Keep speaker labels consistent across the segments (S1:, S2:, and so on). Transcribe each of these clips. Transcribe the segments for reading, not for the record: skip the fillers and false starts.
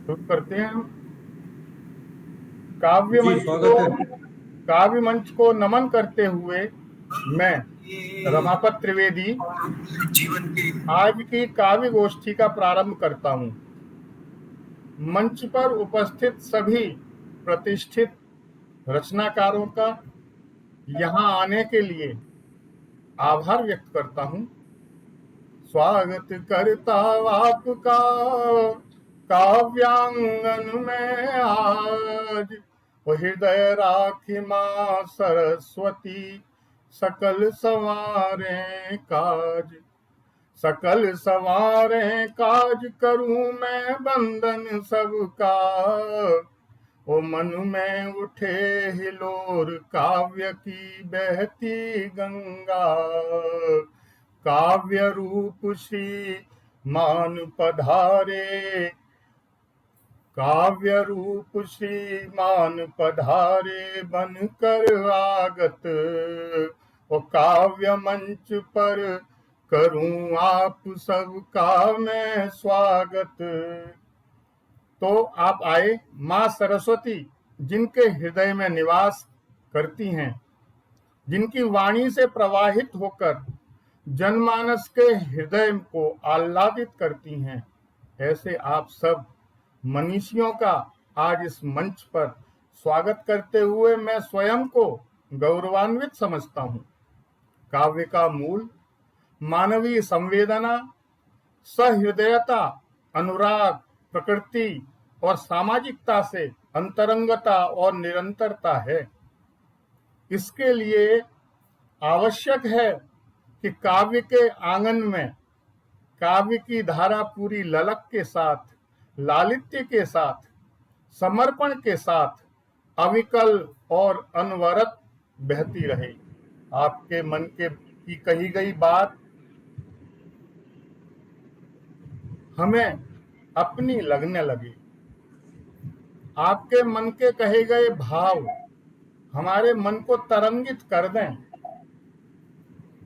S1: शुरू करते हैं हम। काव्य
S2: जी,
S1: मंच को
S2: स्वागत है।
S1: काव्य मंच को नमन करते हुए मैं रमापत त्रिवेदी आज की काव्य गोष्ठी का प्रारंभ करता हूँ। मंच पर उपस्थित सभी प्रतिष्ठित रचनाकारों का यहाँ आने के लिए आभार व्यक्त करता हूँ। स्वागत करता आपका काव्यांगन में आज, हृदय राखी माँ सरस्वती सकल संवारे काज। सकल संवारे काज करूं मैं बंधन सबका, ओ मन में उठे हिलोर काव्य की बहती गंगा। काव्य रूप श्री मान पधारे, काव्य रूप श्रीमान पधारे बनकर आगत, ओ काव्य मंच पर करूं आप सबका मैं स्वागत। तो आप आए, माँ सरस्वती जिनके हृदय में निवास करती हैं, जिनकी वाणी से प्रवाहित होकर जनमानस के हृदय को आह्लादित करती हैं, ऐसे आप सब मनीषियों का आज इस मंच पर स्वागत करते हुए मैं स्वयं को गौरवान्वित समझता हूँ। काव्य का मूल मानवीय संवेदना, सहृदयता, अनुराग, प्रकृति और सामाजिकता से अंतरंगता और निरंतरता है। इसके लिए आवश्यक है कि काव्य के आंगन में काव्य की धारा पूरी ललक के साथ, लालित्य के साथ, समर्पण के साथ अविकल और अनवरत बहती रहे। आपके मन के की कही गई बात हमें अपनी लगने लगे। आपके मन के कहे गए भाव हमारे मन को तरंगित कर दें।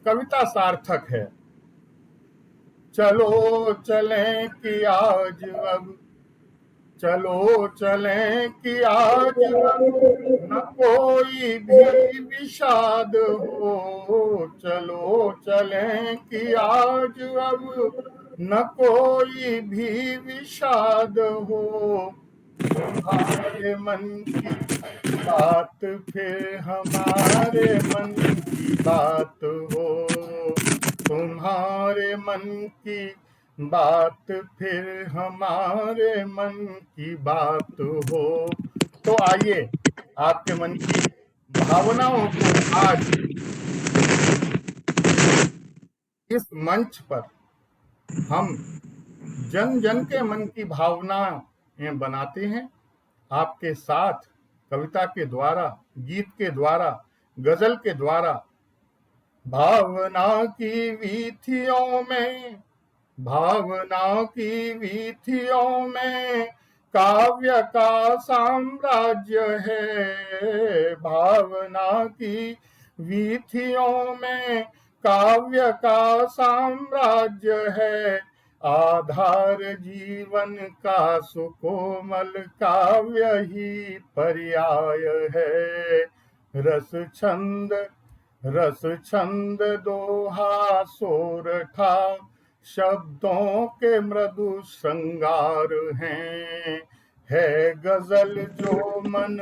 S1: कविता सार्थक है। चलो चलें कि आज अब, चलो चलें कि आज अब न कोई भी विषाद हो। चलो चलें कि आज अब न कोई भी विषाद हो। तुम्हारे मन की बात फिर हमारे मन की बात हो। तुम्हारे मन की बात फिर हमारे मन की बात हो। तो आइए आपके मन की भावनाओं को आज इस मंच पर हम जन जन के मन की भावनाएं बनाते हैं। आपके साथ कविता के द्वारा, गीत के द्वारा, गजल के द्वारा भावना की वीथियों में, भावना की वीथियों में काव्य का साम्राज्य है। भावना की वीथियों में काव्य का साम्राज्य है। आधार जीवन का सुकोमल काव्य ही पर्याय है। रस छंद रस छंद दोहा सोरठा शब्दों के मृदु श्रृंगार हैं। है गजल जो मन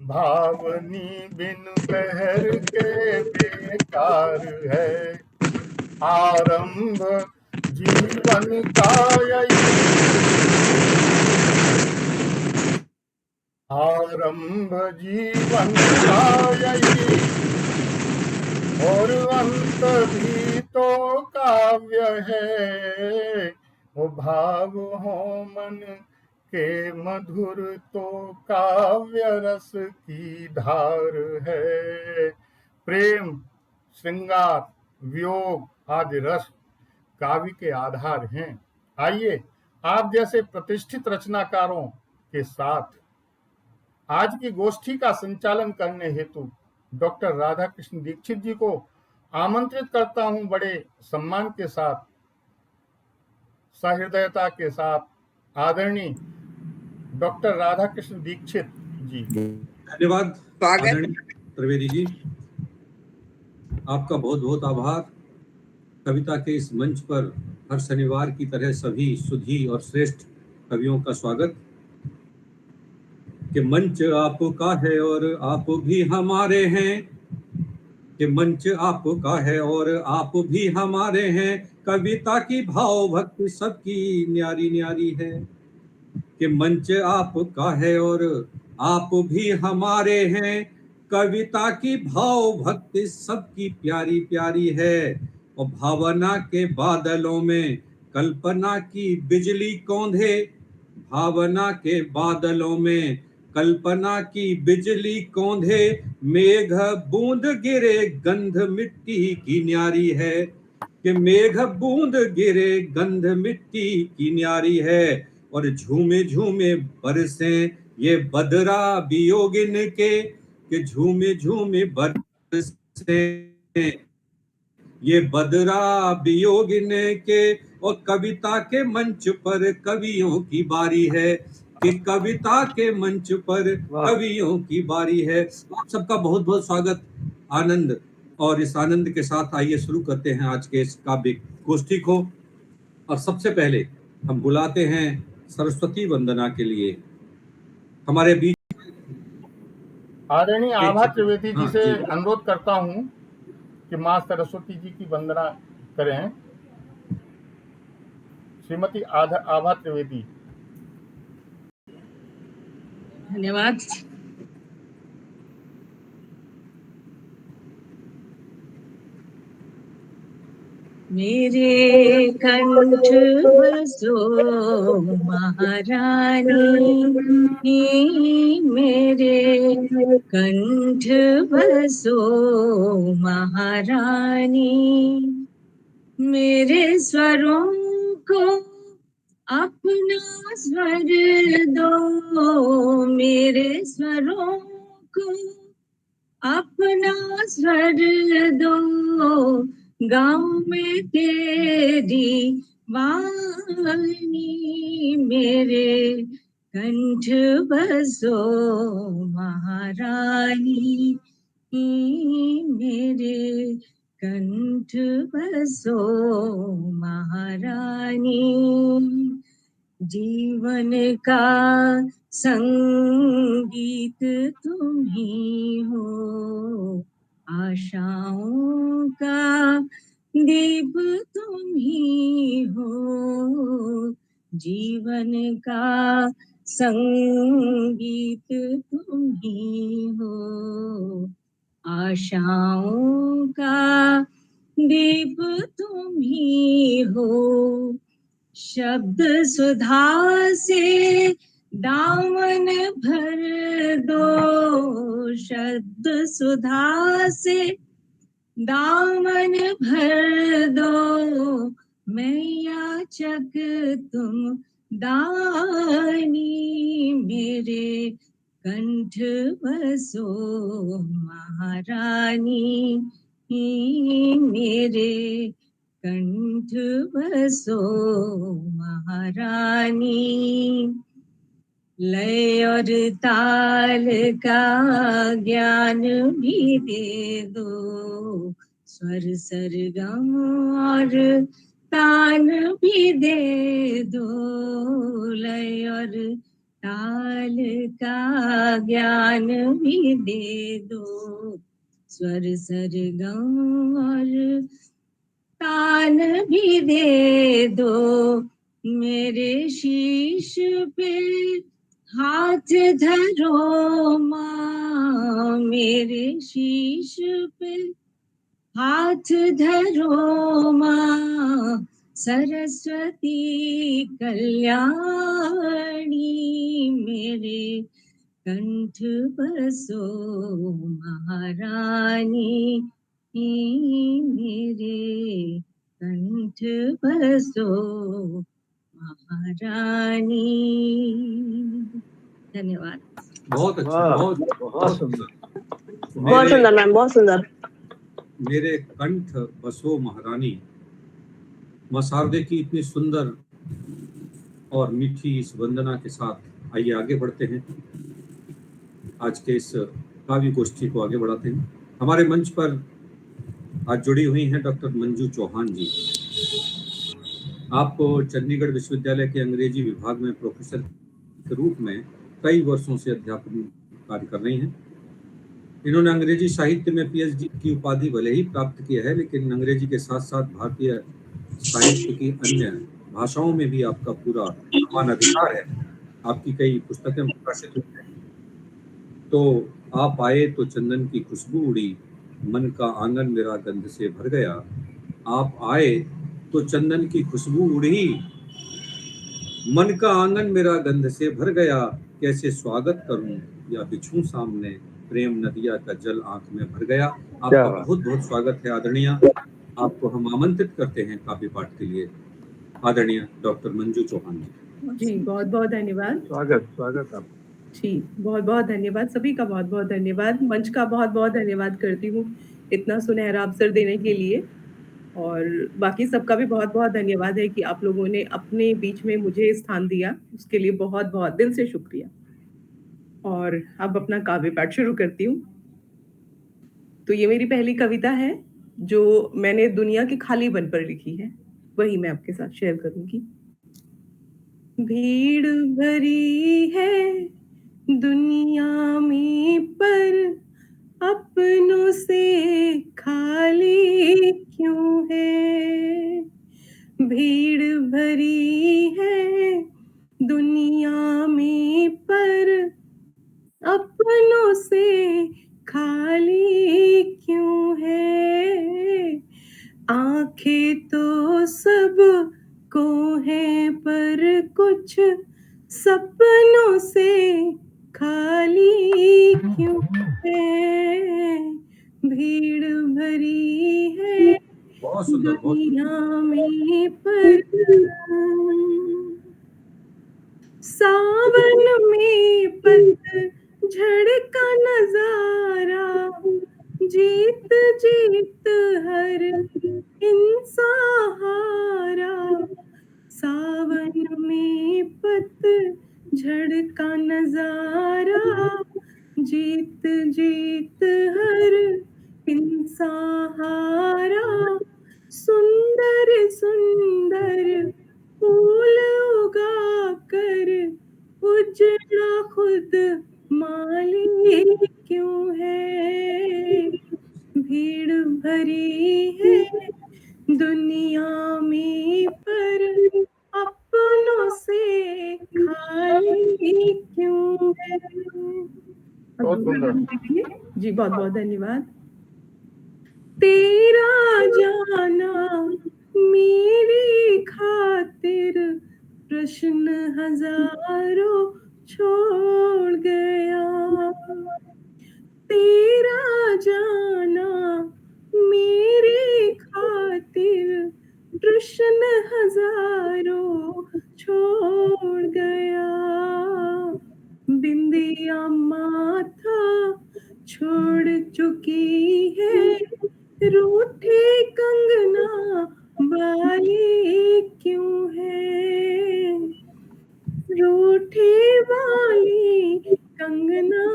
S1: भावनी बिन बहर के बेकार है। आरंभ जीवन का यही, आरंभ जीवन का यही और अंत भी तो काव्य है। वो भाव हो मन के मधुर तो काव्य रस की धार है। प्रेम, श्रृंगार, वियोग आदि रस काव्य के आधार हैं। आइए आप जैसे प्रतिष्ठित रचनाकारों के साथ आज की गोष्ठी का संचालन करने हेतु डॉक्टर राधा कृष्ण दीक्षित जी को आमंत्रित करता हूं। बड़े सम्मान के साथ, सहृदयता के साथ, आदरणीय डॉक्टर राधा कृष्ण दीक्षित जी।
S2: धन्यवाद
S3: स्वागत।
S2: आदरणीय त्रिवेदी जी, आपका बहुत बहुत आभार। कविता के इस मंच पर हर शनिवार की तरह सभी सुधी और श्रेष्ठ कवियों का स्वागत। कि मंच आपका है और आप भी हमारे हैं, कि मंच आपका है और आप भी हमारे हैं, कविता की भाव भक्ति सबकी न्यारी न्यारी है। कि मंच आपका है और आप भी हमारे हैं, कविता की भाव भक्ति सबकी प्यारी प्यारी है। और भावना के बादलों में कल्पना की बिजली कौंधे, भावना के बादलों में कल्पना की बिजली कौंधे, मेघ बूंद गिरे गंध मिट्टी की न्यारी है। कि मेघ बूंद गिरे गंध मिट्टी की न्यारी है। और झूमे झूमे बरसे ये बदरा वियोगिन के, कि झूमे झूमे बरसे ये बदरा वियोगिन के। और कविता के मंच पर कवियों की बारी है, कि कविता के मंच पर कवियों की बारी है। आप सबका बहुत बहुत स्वागत, आनंद। और इस आनंद के साथ आइए शुरू करते हैं आज के इस काव्य गोष्ठी को। और सबसे पहले हम बुलाते हैं सरस्वती वंदना के लिए हमारे बीच
S1: आदरणीय आभा त्रिवेदी जी से
S2: जी।
S1: अनुरोध करता हूं कि मां सरस्वती जी की वंदना करें। श्रीमती आभा त्रिवेदी।
S3: धन्यवाद। मेरे कंठ बसो महारानी, मेरे कंठ बसो महारानी, मेरे स्वरों को अपना स्वर दो, मेरे स्वरों को अपना स्वर दो, गाँव में तेरी वाणी, मेरे कंठ बसो महारानी, मेरे कंठ बसो महारानी। जीवन का संगीत तुम ही हो, आशाओं का दीप तुम ही हो, जीवन का संगीत तुम ही हो, आशाओं का दीप तुम ही हो। शब्द सुधा से दामन भर दो, शब्द सुधा से दामन भर दो, मैया चक तुम दानी, मेरे कंठ बसो महारानी, मेरे कंठ बसो महारानी। लय और ताल का ज्ञान भी दे दो, स्वर सरगम और ताल भी दे दो, लय और ताल का ज्ञान भी दे दो, स्वर सरगम और तान भी दे दो, मेरे शीश पे हाथ धरो माँ, मेरे शीश पे हाथ धरो माँ, सरस्वती कल्याणी, मेरे कंठ बसो महारानी, मेरे कंठ बसो महारानी। धन्यवाद।
S2: बहुत अच्छा, बहुत सुंदर,
S4: बहुत सुंदर मैम, बहुत सुंदर।
S2: मेरे कंठ बसो महारानी, मां शारदे की इतनी सुंदर और मीठी इस वंदना के साथ आइए आगे बढ़ते हैं, आज के इस काव्य गोष्ठी को आगे बढ़ाते हैं। हमारे मंच पर आज जुड़ी हुई हैं डॉक्टर मंजू चौहान जी। आपको चंडीगढ़ विश्वविद्यालय के अंग्रेजी विभाग में प्रोफेसर के रूप में कई वर्षों से अध्यापन कार्य कर रही हैं। इन्होंने अंग्रेजी साहित्य में पीएचडी की उपाधि भले ही प्राप्त की है, लेकिन अंग्रेजी के साथ साथ भारतीय साहित्य की अन्य भाषाओं में भी आपका पूरा समान अधिकार है। आपकी कई पुस्तकें प्रकाशित हुई हैं। तो आप आए तो चंदन की खुशबू उड़ी, मन का आंगन मेरा गंध से भर गया। आप आए तो चंदन की खुशबू उड़ी, मन का आंगन मेरा गंध से भर गया। कैसे स्वागत करूं या बिछूं सामने, प्रेम नदिया का जल आंख में भर गया। आपका बहुत बहुत स्वागत है आदरणीय। आपको हम आमंत्रित करते हैं काव्य पाठ के लिए। आदरणीय डॉक्टर मंजू चौहान
S5: जी, बहुत बहुत धन्यवाद।
S1: स्वागत आप
S5: जी, बहुत बहुत धन्यवाद, सभी का बहुत बहुत धन्यवाद। मंच का बहुत बहुत धन्यवाद करती हूँ इतना सुनहरा अवसर देने के लिए, और बाकी सबका भी बहुत बहुत धन्यवाद है कि आप लोगों ने अपने बीच में मुझे स्थान दिया, उसके लिए बहुत बहुत दिल से शुक्रिया। और अब अपना काव्य पाठ शुरू करती हूँ। तो ये मेरी पहली कविता है जो मैंने दुनिया के खालीपन पर लिखी है, वही मैं आपके साथ शेयर करूंगी। भीड़ भरी है दुनिया में, पर अपनों से खाली क्यों है। भीड़ भरी है दुनिया में, पर अपनों से खाली क्यों है। आंखें तो सब को है, पर कुछ सपनों से खाली क्यों है। भीड़ भरी है दुनिया में, पर सावन में पतझड़ का नजारा, जीत जीत हर इंसान हारा। सावन में पतझड़ का नजारा, जीत जीत हर इंसान हारा। सुंदर सुंदर फूल उगा कर उजड़ा खुद माली क्यों है। भीड़ भरी है दुनिया में, पर अपनों से खाली क्यों है। जी, बहुत बहुत धन्यवाद। तेरा जाना मेरी खातिर प्रश्न हजारों छोड़ गया। तेरा जाना मेरी खातिर प्रश्न हजारों छोड़ गया। बिंदिया माथा छोड़ चुकी है, रूठे कंगना वाली क्यों है। रूठे वाली कंगना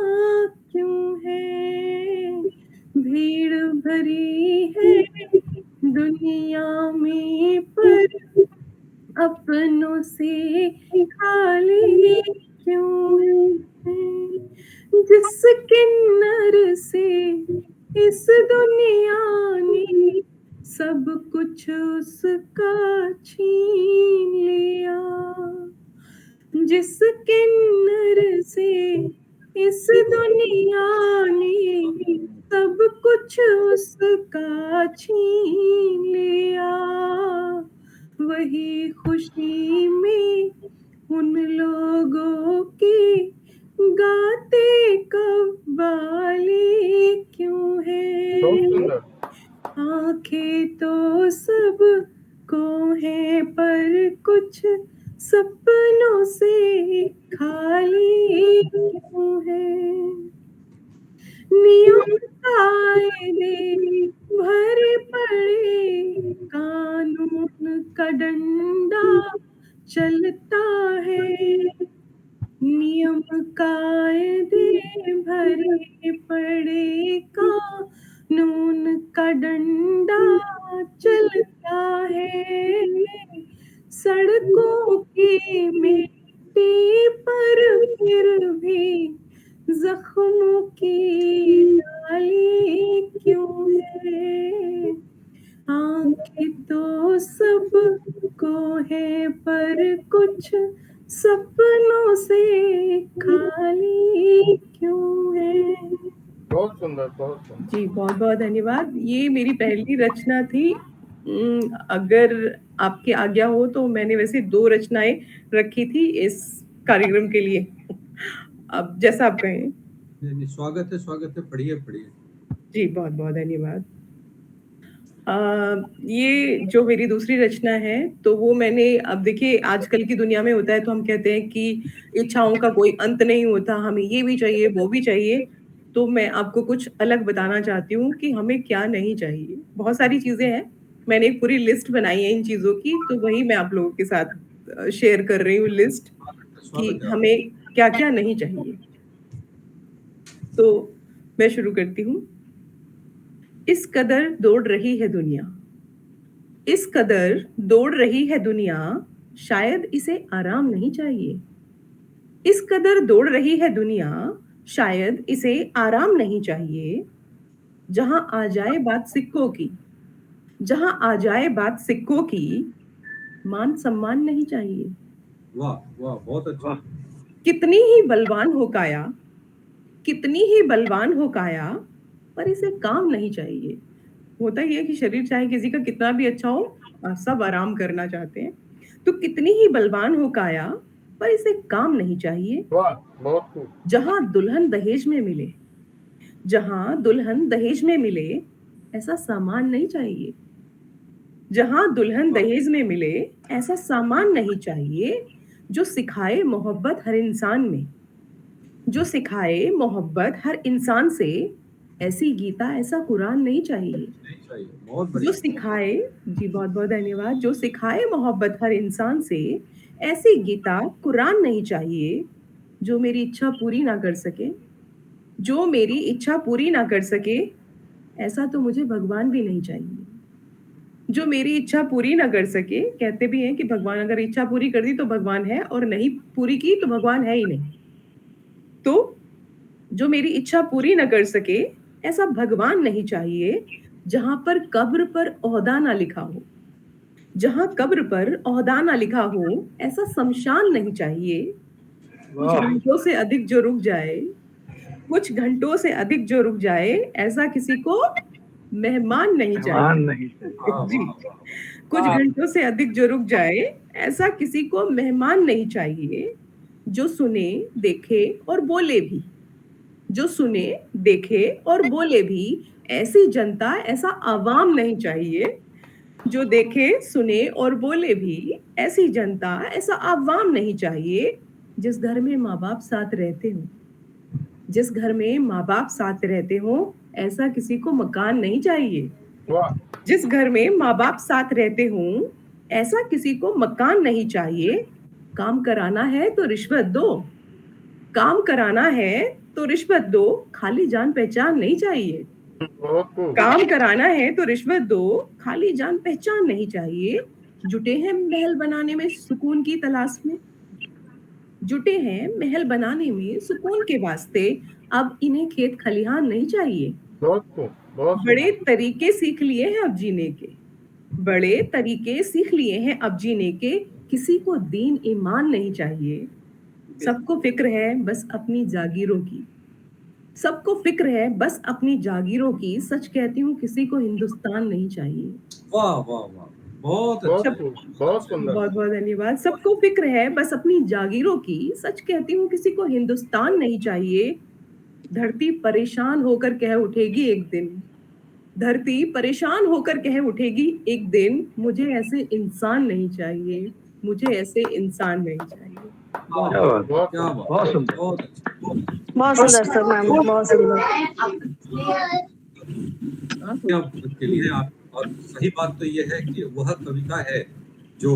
S5: क्यों है। भीड़ भरी है दुनिया में, पर अपनों से खाली क्यों है। जिस किन्नर से इस दुनिया ने सब कुछ उसका छीन लिया। जिस किन्नर से इस दुनिया ने सब कुछ उसका छीन लिया, वही खुशी में उन लोगों की गाते कव्वाली क्यों है। आंखें तो सब को है, पर कुछ सपनों से खाली क्यों है। नियम कायदे भरे पड़े, कानून का डंडा चलता है। नियम कायदे भरे पड़े, कानून का डंडा चलता है, सड़कों की मिट्टी पर फिर भी जख्मों की डाली क्यों है। आंखें तो सबको है पर कुछ सपनों से खाली क्यों है।
S1: बहुत सुंदर, बहुत सुंदर।
S5: जी, बहुत बहुत धन्यवाद। ये मेरी पहली रचना थी। अगर आपकी आज्ञा हो तो मैंने वैसे 2 रचनाएं रखी थी इस कार्यक्रम के लिए। अब जैसा आप कहें।
S2: नहीं, स्वागत है, पढ़िए।
S5: जी, बहुत बहुत धन्यवाद। ये जो मेरी दूसरी रचना है, तो वो मैंने, अब देखिए आजकल की दुनिया में होता है तो हम कहते हैं कि इच्छाओं का कोई अंत नहीं होता, हमें ये भी चाहिए, वो भी चाहिए। तो मैं आपको कुछ अलग बताना चाहती हूँ कि हमें क्या नहीं चाहिए। बहुत सारी चीज़ें हैं, मैंने एक पूरी लिस्ट बनाई है इन चीज़ों की, तो वही मैं आप लोगों के साथ शेयर कर रही हूँ लिस्ट कि हमें क्या-क्या नहीं चाहिए। तो मैं शुरू करती हूँ। इस कदर दौड़ रही है दुनिया, इस कदर दौड़ रही है दुनिया, शायद इसे आराम नहीं चाहिए। इस कदर दौड़ रही है दुनिया, शायद इसे आराम नहीं चाहिए। जहां आ जाए बात सिक्कों की, जहां आ जाए बात सिक्कों की, मान सम्मान नहीं चाहिए।
S2: वाह वाह, बहुत अच्छा।
S5: कितनी ही बलवान हो काया, कितनी ही बलवान हो काया, पर इसे काम नहीं चाहिए। होता ही है कि शरीर चाहे किसी का कितना भी अच्छा हो, सब आराम करना चाहते हैं। तो कितनी ही बलवान हो काया, पर इसे काम नहीं चाहिए।
S1: वाह, बहुत खूब।
S5: जहां दुल्हन दहेज में मिले, जहां दुल्हन दहेज में मिले, ऐसा सामान नहीं चाहिए। जहां दुल्हन दहेज में मिले, ऐसा सामान नहीं चाहिए। जो सिखाए मोहब्बत हर इंसान में, जो सिखाए मोहब्बत हर इंसान से, ऐसी गीता ऐसा कुरान नहीं चाहिए।
S2: बहुत
S5: जो
S2: बढ़िया।
S5: सिखाए, जी बहुत बहुत धन्यवाद। जो सिखाए मोहब्बत हर इंसान से, ऐसी गीता कुरान नहीं चाहिए। जो मेरी इच्छा पूरी ना कर सके, जो मेरी इच्छा पूरी ना कर सके, ऐसा तो मुझे भगवान भी नहीं चाहिए। जो मेरी इच्छा पूरी ना कर सके, कहते भी हैं कि भगवान अगर इच्छा पूरी कर दी तो भगवान है, और नहीं पूरी की तो भगवान है ही नहीं। तो जो मेरी इच्छा पूरी न कर सके, ऐसा भगवान नहीं चाहिए। जहां पर कब्र पर ओहदा ना लिखा हो, जहां कब्र पर ओहदा ना लिखा हो, ऐसा शमशान नहीं चाहिए। कुछ घंटों से अधिक जो रुक जाए, कुछ घंटों से अधिक जो रुक जाए, ऐसा किसी को मेहमान नहीं चाहिए। जी, कुछ घंटों से अधिक जो रुक जाए, ऐसा किसी को मेहमान नहीं चाहिए। जो सुने, देखे और बोले भी, जो सुने, देखे और बोले भी, ऐसी जनता, ऐसा आवाम नहीं चाहिए। जो देखे, सुने और बोले भी, ऐसी जनता, ऐसा आवाम नहीं चाहिए। जिस घर में माँ-बाप साथ रहते हों, जिस घर में माँ-बाप साथ रहते हों, ऐसा किसी को मकान नहीं चाहिए।
S1: वाह,
S5: जिस घर में माँ-बाप साथ रहते हों, ऐसा किसी को मकान नहीं चाहिए। काम कराना है तो रिश्वत दो, काम कराना है तो रिश्वत दो, खाली जान पहचान नहीं चाहिए।
S1: बहुत खूब।
S5: काम कराना है तो रिश्वत दो, खाली जान पहचान नहीं चाहिए। जुटे हैं महल बनाने में सुकून की तलाश में, जुटे हैं महल बनाने में सुकून के वास्ते, अब इन्हें खेत खलिहान नहीं चाहिए।
S1: बहुत खूब, बहुत
S5: बड़े
S1: खूब।
S5: तरीके सीख लिए हैं अब जीने के, बड़े तरीके सीख लिए हैं अब जीने के, किसी को दीन ईमान नहीं चाहिए। सबको फिक्र है बस अपनी जागीरों की, सबको फिक्र है बस अपनी जागीरों की। सच कहती हूँ किसी को हिंदुस्तान नहीं चाहिए।
S2: वाह वाह वाह, बहुत
S1: बहुत
S2: अच्छा।
S1: खूब, बहुत सुंदर।
S5: बहुत बहुत धन्यवाद। सबको फिक्र है बस अपनी जागीरों की, सच कहती हूँ किसी को हिंदुस्तान नहीं चाहिए। धरती परेशान होकर कह उठेगी एक दिन, धरती परेशान होकर कह उठेगी एक दिन, मुझे ऐसे इंसान नहीं चाहिए, मुझे ऐसे इंसान नहीं चाहिए।
S2: क्या बात,
S1: बहुत
S2: क्या बात,
S1: बहुत
S2: बहुत बहुत अच्छा,
S4: बहुत सुंदर सर मैम, बहुत सुंदर।
S2: आप के लिए आप, और सही बात तो ये है कि वह कविता है जो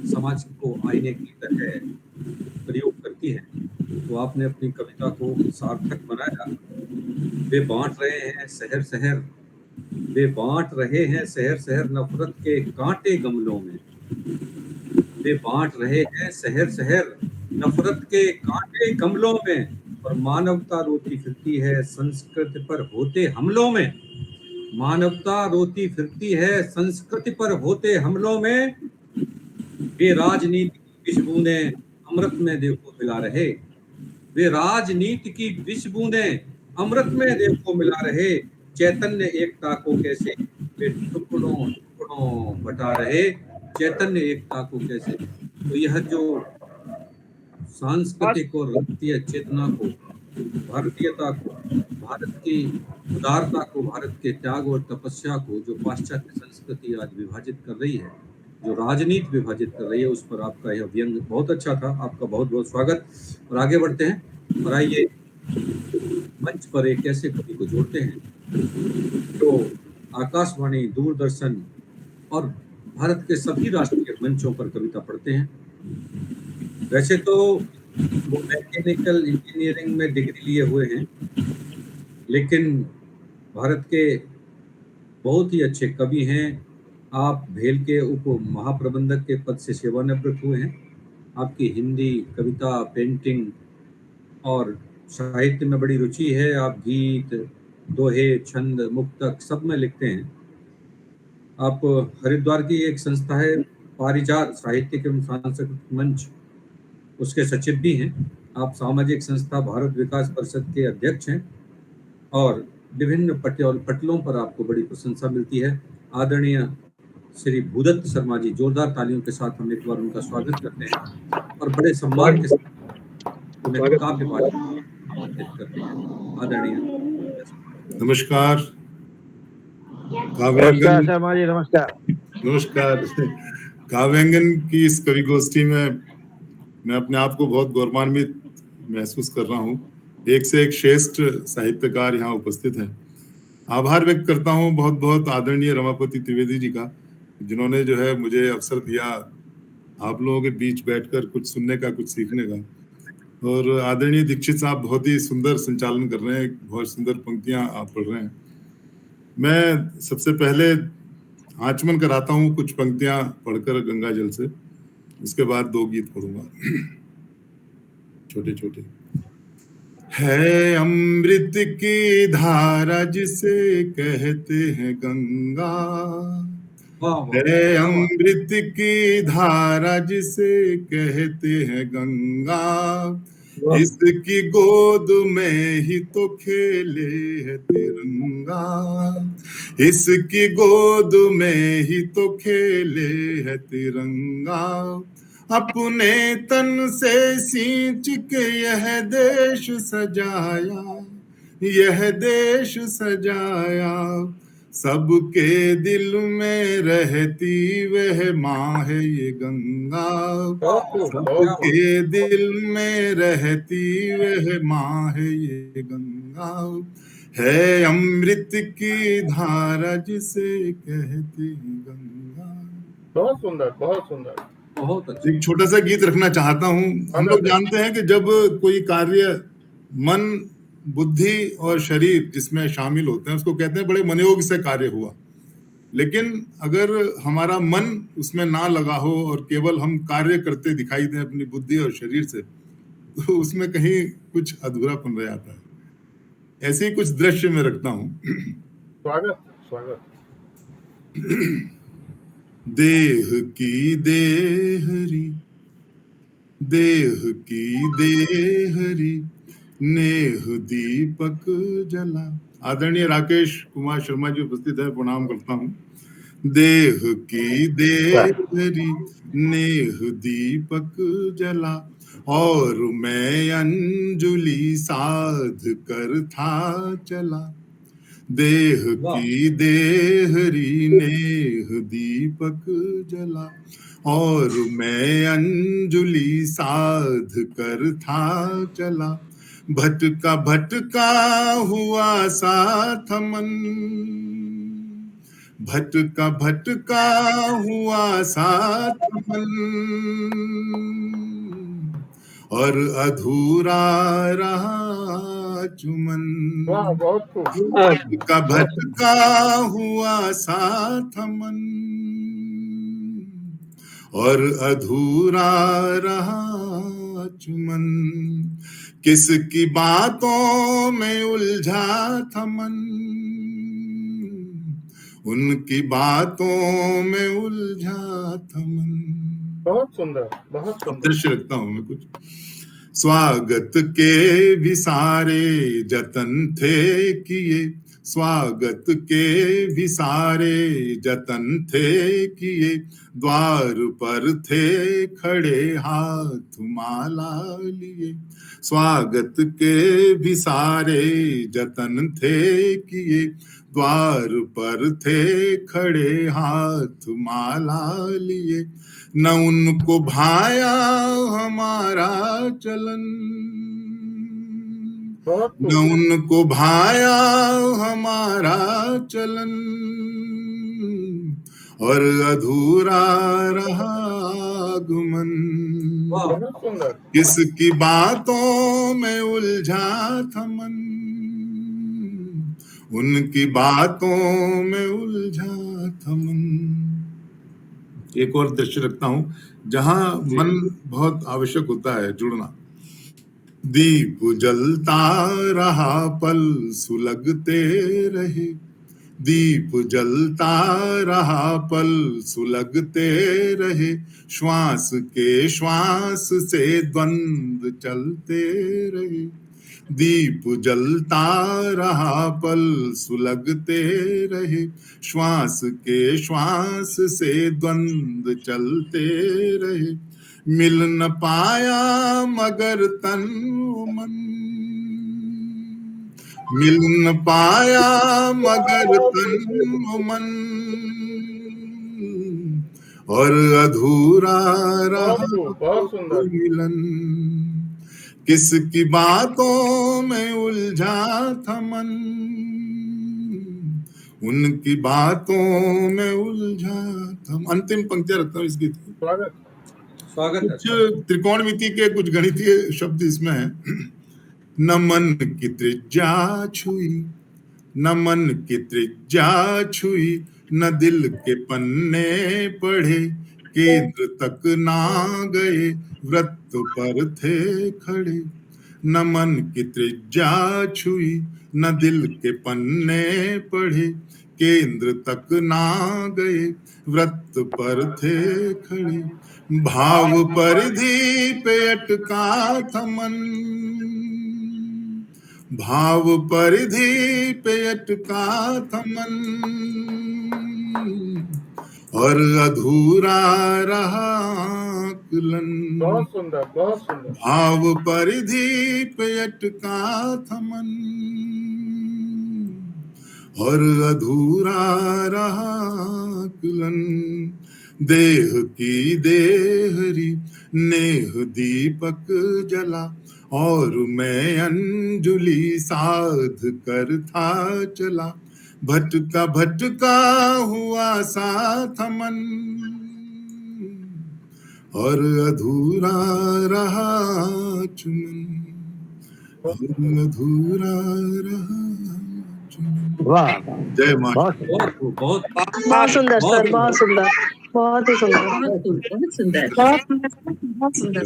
S2: समाज को आईने की तरह तो आपने अपनी कविता को सार्थक बनाया। वे बांट रहे हैं शहर शहर, वे बांट रहे हैं शहर शहर नफरत के कांटे गमलों में। वे बांट रहे हैं शहर शहर नफरत के कांटे गमलों में, और मानवता रोती फिरती है संस्कृति पर होते हमलों में। मानवता रोती फिरती है संस्कृति पर होते हमलों में। वे राजनीति की विष बूंदें अमृत में देव को मिला रहे। वे राजनीति की विष बूंदें अमृत में देव को मिला रहे। चैतन्य एकता को कैसे वे टुकड़ों टुकड़ों बटा रहे। चैतन्य एकता को कैसे। तो यह जो सांस्कृतिक और राष्ट्रीय चेतना को, भारतीयता को, भारत की उदारता को, भारत के त्याग और तपस्या को जो पाश्चात्य संस्कृति आज विभाजित कर रही है, जो राजनीति विभाजित कर रही है, उस पर आपका यह व्यंग बहुत अच्छा था। आपका बहुत बहुत स्वागत। और आगे बढ़ते हैं और आइए मंच पर एक ऐसे कवि को जोड़ते हैं जो आकाशवाणी, दूरदर्शन और भारत के सभी राष्ट्रीय मंचों पर कविता पढ़ते हैं। वैसे तो वो मैकेनिकल इंजीनियरिंग में डिग्री लिए हुए हैं, लेकिन भारत के बहुत ही अच्छे कवि हैं। आप भेल के उप महाप्रबंधक के पद से सेवानिवृत्त हुए हैं। आपकी हिंदी, कविता, पेंटिंग और साहित्य में बड़ी रुचि है। आप गीत, दोहे, छंद, मुक्तक सब में लिखते हैं। आप हरिद्वार की एक संस्था है पारिजात साहित्यिक एवं सांस्कृतिक मंच, उसके सचिव भी हैं। आप सामाजिक संस्था भारत विकास परिषद के अध्यक्ष हैं और विभिन्न पटलों पर आपको बड़ी प्रशंसा मिलती है। आदरणीय श्री भूदत्त शर्मा जी, जोरदार तालियों के साथ हम एक बार उनका स्वागत करते हैं और बड़े सम्मान के साथ उन्हें काव्य पाठ आमंत्रित करते हैं। आदरणीय
S6: नमस्कार
S7: शर्मा जी, नमस्कार।
S6: नमस्कार। काव्यांगन की इस कवि गोष्ठी में मैं अपने आप को बहुत गौरवान्वित महसूस कर रहा हूँ। एक से एक श्रेष्ठ साहित्यकार यहाँ उपस्थित हैं। आभार व्यक्त करता हूँ बहुत बहुत आदरणीय रमापति त्रिवेदी जी का, जिन्होंने जो है मुझे अवसर दिया आप लोगों के बीच बैठकर कुछ सुनने का, कुछ सीखने का। और आदरणीय दीक्षित साहब बहुत ही सुंदर संचालन कर रहे हैं, बहुत सुंदर पंक्तियां आप पढ़ रहे हैं। मैं सबसे पहले आचमन कराता हूँ कुछ पंक्तियां पढ़कर गंगा जल से, उसके बाद दो गीत पढ़ूंगा छोटे छोटे। है अमृत की धारा जिसे कहते हैं गंगा, है अमृत की धारा जिसे कहते हैं गंगा, इसकी गोद में ही तो खेले है तिरंगा, इसकी गोद में ही तो खेले है तिरंगा। अपने तन से सींच के यह देश सजाया, यह देश सजाया, सबके दिल में रहती वह माँ है ये गंगा, सबके दिल में रहती वह माँ है ये गंगा, है अमृत की धारा जिसे कहते हैं गंगा।
S1: बहुत सुंदर, बहुत सुंदर,
S2: बहुत अच्छा।
S6: एक छोटा सा गीत रखना चाहता हूँ। हम लोग जानते हैं कि जब कोई कार्य मन, बुद्धि और शरीर जिसमें शामिल होते हैं उसको कहते हैं बड़े मनोयोग से कार्य हुआ। लेकिन अगर हमारा मन उसमें ना लगा हो और केवल हम कार्य करते दिखाई दें अपनी बुद्धि और शरीर से, तो उसमें कहीं कुछ अधूरापन रह जाता है। ऐसे ही कुछ दृश्य में रखता हूँ।
S1: स्वागत स्वागत।
S6: देह की देहरी, देह की देहरी, नेह दीपक जला। आदरणीय राकेश कुमार शर्मा जी उपस्थित है, प्रणाम करता हूँ। देह की देहरी, नेह दीपक जला, और मैं अंजुलि साध कर था चला। देह की देहरी, नेह दीपक जला, और मैं अंजुलि साध कर था चला। भटका भटका हुआ साथ मन, भटका भटका हुआ साथ मन, और अधूरा रहा चुमन।
S1: वाह, बहुत खूब।
S6: का भटका हुआ साथ मन, और अधूरा रहा चुमन। किसकी बातों में उलझा था मन, उनकी बातों में उलझा था मन।
S1: बहुत सुंदर, बहुत सुंदर।
S6: दृश्य रखता हूं मैं कुछ। स्वागत के भी सारे जतन थे किए, स्वागत के भी सारे जतन थे किए, द्वार पर थे खड़े हाथ माला लिए। स्वागत के भी सारे जतन थे किए, द्वार पर थे खड़े हाथ माला लिए। न उनको भाया हमारा चलन, न उनको भाया हमारा चलन, और अधूरा रहा आगमन। किसकी बातों में उलझा था मन, उनकी बातों में उलझा था मन। एक और दृश्य रखता हूं जहां मन बहुत आवश्यक होता है जुड़ना। दीप जलता रहा पल सुलगते रहे, दीप जलता रहा पल सुलगते रहे, श्वास के श्वास से द्वंद्व चलते रहे। दीप जलता रहा पल सुलगते रहे, श्वास के श्वास से द्वंद्व चलते रहे। मिल न पाया मगर तन मन, मिल न पाया मगर तन मन, और अधूरा रहा मिलन। किसकी बातों में उलझा था मन, उनकी बातों में उलझा था। अंतिम पंक्तियां रखता हूँ इस गीत की।
S2: स्वागत।
S6: कुछ त्रिकोणमिति के कुछ गणितीय शब्द इसमें हैं। न मन की त्रिज्या छुई, न मन की त्रिज्या छुई, न दिल के पन्ने पढ़े, केंद्र तक ना गए, वृत्त पर थे खड़े। न मन की त्रिज्या छुई, न दिल के पन्ने पढ़े, केंद्र तक ना गए, वृत्त पर थे खड़े। भाव परिधि पे अटका था मन, भाव परिधि पे अटका था मन, और अधूरा रहा आकलन।
S1: बहुत सुंदर, बहुत सुंदर।
S6: भाव परिधि पे अटका था मन, और अधूरा रहा आकलन। देह की देहरी नेह दीपक जला, और मैं अंजुलि साध कर था चला। भटका भटका हुआ साथ मन, और अधूरा रहा चुमन, और अधूरा रहा चुमन।
S7: वाह,
S6: जय मां।
S2: बहुत
S4: सुंदर सर, बहुत सुंदर, बहुत ही सुंदर,
S3: बहुत सुंदर,
S4: बहुत सुंदर।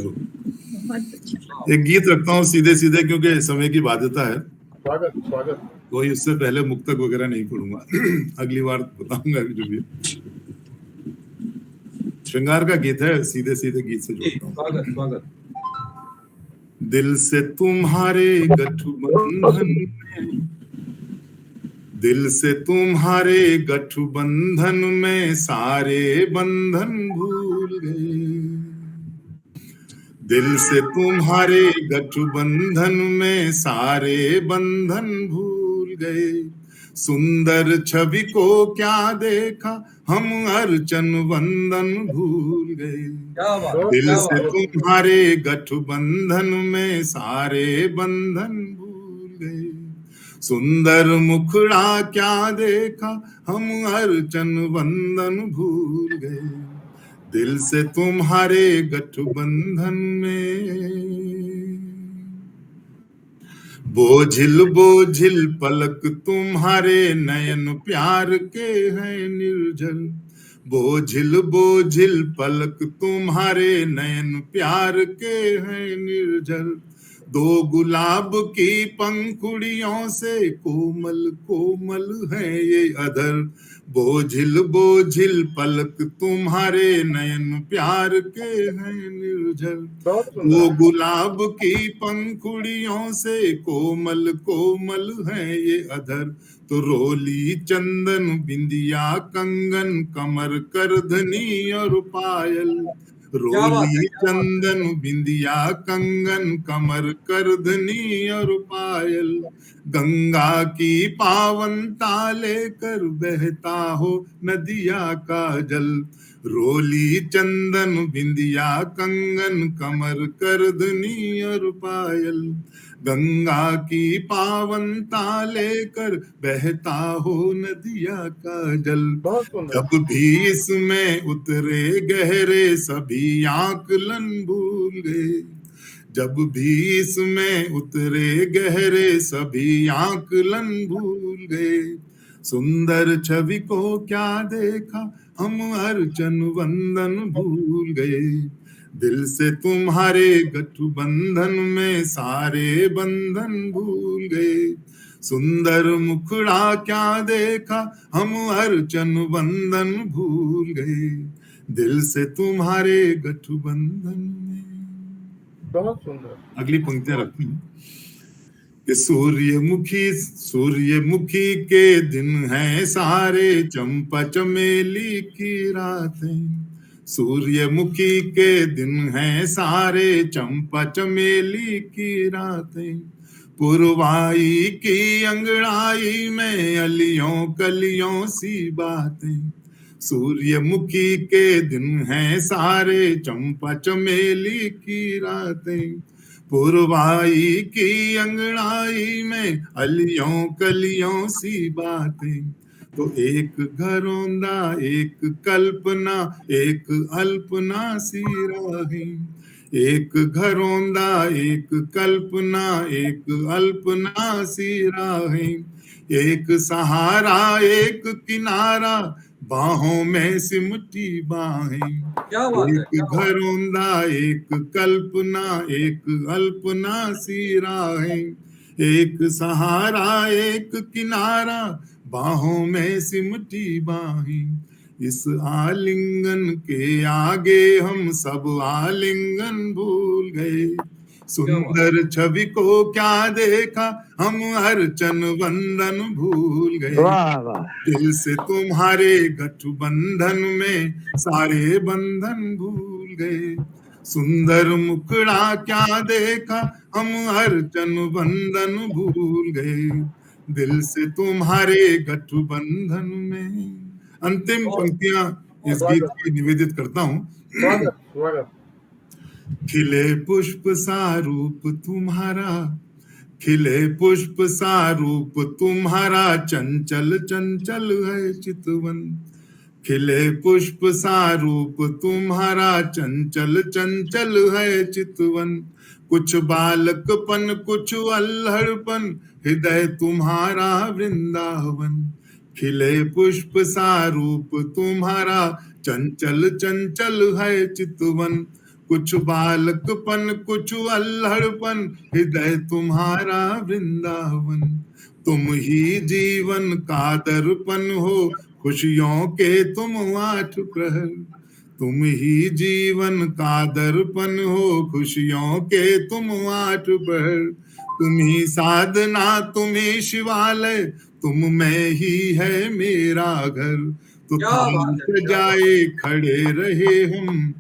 S6: एक गीत रखता हूँ सीधे सीधे क्योंकि समय की बाध्यता है।
S1: स्वागत, स्वागत।
S6: कोई उससे पहले मुक्तक वगैरह नहीं पढ़ूंगा, अगली बार बताऊंगा जो भी। श्रृंगार का गीत है, सीधे सीधे गीत से जोड़ता हूँ।
S2: स्वागत, स्वागत।
S6: दिल से तुम्हारे गठबंधन में, दिल से तुम्हारे गठबंधन में सारे बंधन भूल गए। दिल से तुम्हारे गठबंधन में सारे बंधन भूल गए। सुंदर छवि को क्या देखा, हम अर्चन वंदन भूल गए। दिल से तुम्हारे गठबंधन में सारे बंधन भूल गए। सुंदर मुखड़ा क्या देखा, हम अर्चन वंदन भूल गए। दिल से तुम्हारे गठबंधन में बोझिल बोझिल पलक तुम्हारे नयन प्यार के हैं निर्जल। बोझिल बोझिल पलक तुम्हारे नयन प्यार के हैं निर्जल। दो गुलाब की पंखुड़ियों से कोमल कोमल है ये अधर। बोझिल बोझिल पलक तुम्हारे नयन प्यार के हैं निर्जल। दो गुलाब की पंखुड़ियों से कोमल कोमल है ये अधर। तो रोली चंदन बिंदिया कंगन कमर करधनी और पायल। रोली चंदन बिंदिया कंगन कमर करधनी और पायल। गंगा की पावन ताले कर बहता हो नदिया का जल। रोली चंदन बिंदिया कंगन कमर करधनी और पायल। गंगा की पावन ताले कर बहता हो नदिया का जल। जब भी इसमें उतरे गहरे सभी आकलन भूल गए। जब भी इसमें उतरे गहरे सभी आकलन भूल गए। सुंदर छवि को क्या देखा हम अर्चन वंदन भूल गए। दिल से तुम्हारे गठबंधन में सारे बंधन भूल गए। सुंदर मुखड़ा क्या देखा हम अर्चन वंदन भूल गए। दिल से तुम्हारे गठबंधन में।
S1: बहुत सुंदर।
S6: अगली पंक्तियां रखती हूँ कि सूर्यमुखी के दिन हैं सारे चंपा चमेली की रातें। सूर्यमुखी के दिन हैं सारे चंपा चमेली की रातें। पुरवाई की अंगड़ाई में अलियों कलियों सी बातें। सूर्यमुखी के दिन हैं सारे चंपा चमेली की रातें। पुरवाई की अंगड़ाई में अलियों कलियों सी बातें। तो एक घरौंदा एक कल्पना एक अल्पना सी राहें। एक घरौंदा एक कल्पना एक अल्पना सी राहें। एक सहारा एक किनारा बाहों में सिमटी बाहें। एक घरौंदा एक कल्पना एक अल्पना सी राहें। एक सहारा एक किनारा बाहों में सिमटी बाहें। इस आलिंगन के आगे हम सब आलिंगन भूल गए। सुंदर छवि को क्या देखा हम अर्चन वंदन भूल गए। दिल से तुम्हारे गठबंधन में सारे बंधन भूल गए। सुंदर मुखड़ा क्या देखा हम अर्चन वंदन भूल गए। दिल से तुम्हारे गठबंधन में। अंतिम पंक्तियां इस गीत की निवेदित करता हूँ। खिले पुष्प सा रूप तुम्हारा खिले पुष्प सा रूप तुम्हारा चंचल चंचल है चितवन। खिले पुष्प सा रूप तुम्हारा चंचल चंचल है चितवन। कुछ बालकपन कुछ अल्हड़पन हृदय तुम्हारा वृंदावन। खिले पुष्प सा रूप तुम्हारा चंचल चंचल है चितवन। कुछ बालकपन कुछ अल्हड़पन हृदय तुम्हारा वृंदावन। तुम ही जीवन का दर्पण हो खुशियों के तुम 8 प्रहर। तुम ही जीवन का दर्पण हो खुशियों के तुम 8 प्रहर। तुम ही साधना तुम ही शिवालय तुम में ही है मेरा घर। तो थाल सजाए खड़े रहे हम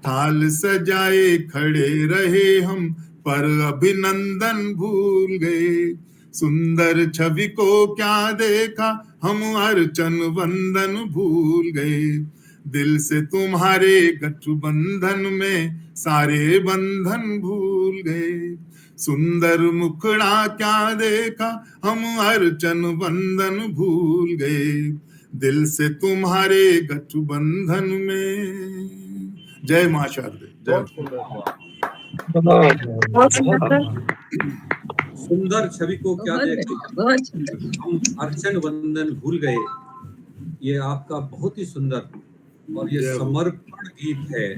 S6: थाल सजाए खड़े रहे हम पर अभिनंदन भूल गए। सुंदर छवि को क्या देखा हम अर्चन वंदन भूल गए। दिल से तुम्हारे गठबंधन में सारे बंधन भूल गए। सुंदर मुखड़ा क्या देखा हम अर्चन वंदन भूल गए। दिल से तुम्हारे गठबंधन में। जय मां शारदे। जय।
S2: सुंदर छवि को क्या
S3: बहुत
S2: देख
S3: बढ़िया, बहुत सुंदर।
S2: हम अर्चन वंदन भूल गए। ये आपका बहुत ही सुंदर और ये
S6: जय हो।
S2: समर्पण गीत है।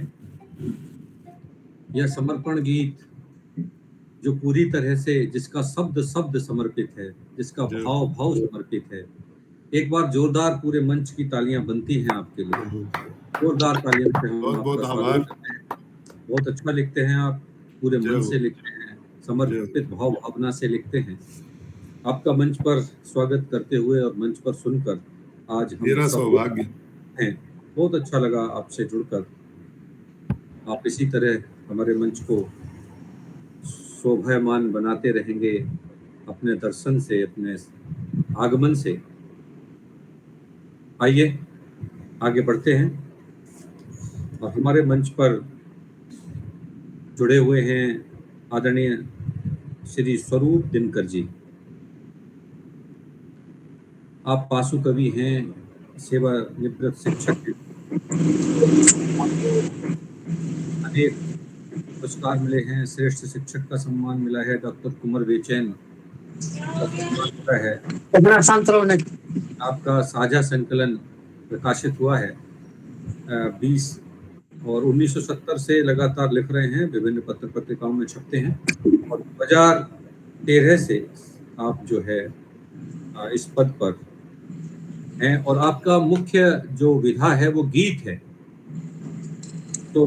S2: यह समर्पण गीत जो पूरी तरह से, जिसका शब्द शब्द समर्पित है, जिसका
S6: जय
S2: भाव भाव समर्पित है। एक बार जोरदार पूरे मंच की तालियां बनती हैं आपके लिए। जोरदार तालियों से हम
S6: बहुत बहुत
S2: आपका
S6: आभार।
S2: स्वागत करते हैं। बहुत अच्छा लिखते हैं आप, पूरे
S6: जय
S2: मन
S6: हो।
S2: से लिखते हैं, समर्पित भाव भावना से लिखते हैं। आपका मंच पर स्वागत करते हुए और मंच पर सुनकर आज हम
S6: मेरा
S2: सब
S6: सौभाग्य
S2: हैं। बहुत अच्छा लगा आपसे जुड़कर। आप इसी तरह हमारे मंच को शोभायमान बनाते रहेंगे अपने दर्शन से, अपने आगमन से। आइए आगे बढ़ते हैं। और हमारे मंच पर जुड़े हुए हैं आदरणीय श्री स्वरूप दिनकर जी। आप पाशु कवि हैं, सेवानिवृत्त शिक्षक हैं। अनेक पुरस्कार मिले हैं, श्रेष्ठ शिक्षक का सम्मान मिला है, डॉक्टर कुंवर बेचैन का सम्मान मिला है। आपका साझा संकलन प्रकाशित हुआ है 20 और 1970 से लगातार लिख रहे हैं, विभिन्न पत्र पत्रिकाओं में छपते हैं। और 2013 से आप जो है इस पद पर हैं और आपका मुख्य जो विधा है वो गीत है। तो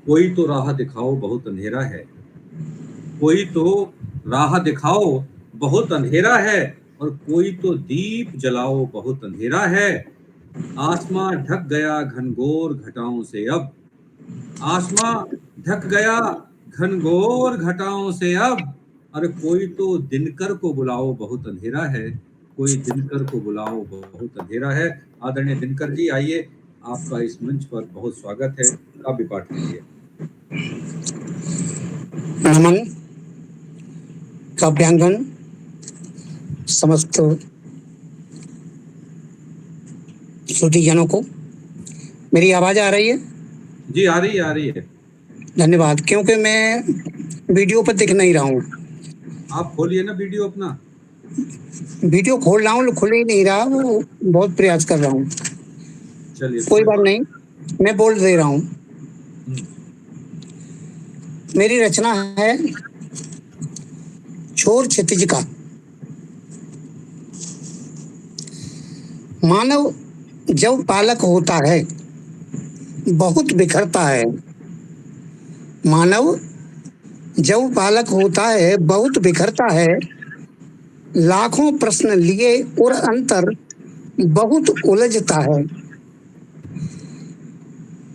S2: कोई तो राह दिखाओ बहुत अंधेरा है, कोई तो राह दिखाओ बहुत अंधेरा है, और कोई तो दीप जलाओ बहुत अंधेरा है। आसमां ढक गया घनघोर घटाओं से अब, आसमां ढक गया घनघोर घटाओं से अब। अरे कोई तो दिनकर को बुलाओ बहुत अंधेरा है, कोई दिनकर को बुलाओ बहुत अंधेरा है। आदरणीय दिनकर जी, आइए, आपका इस मंच पर बहुत स्वागत है। काव्य पाठ कीजिए।
S7: नमन। काव्यांगन समस्त श्रोताजनों को मेरी आवाज आ रही है?
S2: जी आ रही है।
S7: धन्यवाद। क्योंकि मैं वीडियो पर दिख नहीं रहा हूँ।
S2: आप खोलिए ना वीडियो अपना।
S7: वीडियो खोल रहा हूँ, खुल ही नहीं रहा, वो बहुत प्रयास कर रहा हूँ।
S2: चलिए
S7: कोई बात नहीं, मैं बोल दे रहा हूँ। मेरी रचना है छोर क्षितिज का। मानव जब बालक होता है बहुत बिखरता है, मानव जब बालक होता है बहुत बिखरता है, लाखों प्रश्न लिए और अंतर बहुत उलझता है।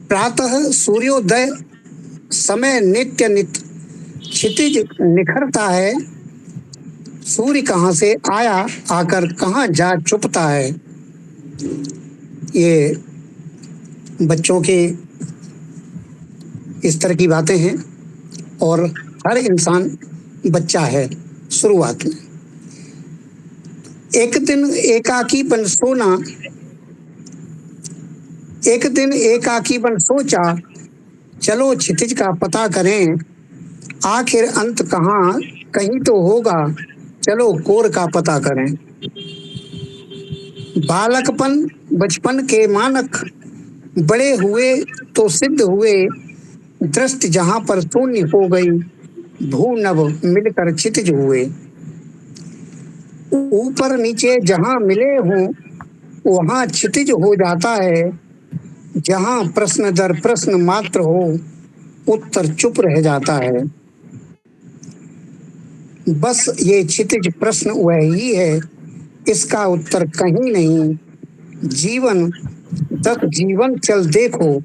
S7: प्रातः सूर्योदय समय नित्य नित्य क्षितिज निखरता है, सूर्य कहाँ से आया आकर कहाँ जा छुपता है। ये बच्चों के इस तरह की बातें हैं और हर इंसान बच्चा है शुरुआत में। एक दिन एकाकी बन सोना, एक दिन एकाकी बन सोचा, चलो क्षितिज का पता करें, आखिर अंत कहाँ कहीं तो होगा, चलो कोर का पता करें। बालकपन बचपन के मानक, बड़े हुए तो सिद्ध हुए, दृष्टि जहां पर शून्य हो गई, भू नभ मिलकर क्षितिज हुए। ऊपर नीचे जहां मिले हों वहां क्षितिज हो जाता है, जहां प्रश्न दर प्रश्न मात्र हो उत्तर चुप रह जाता है। बस ये क्षितिज प्रश्न वही है, इसका उत्तर कहीं नहीं। जीवन 10 जीवन चल देखो,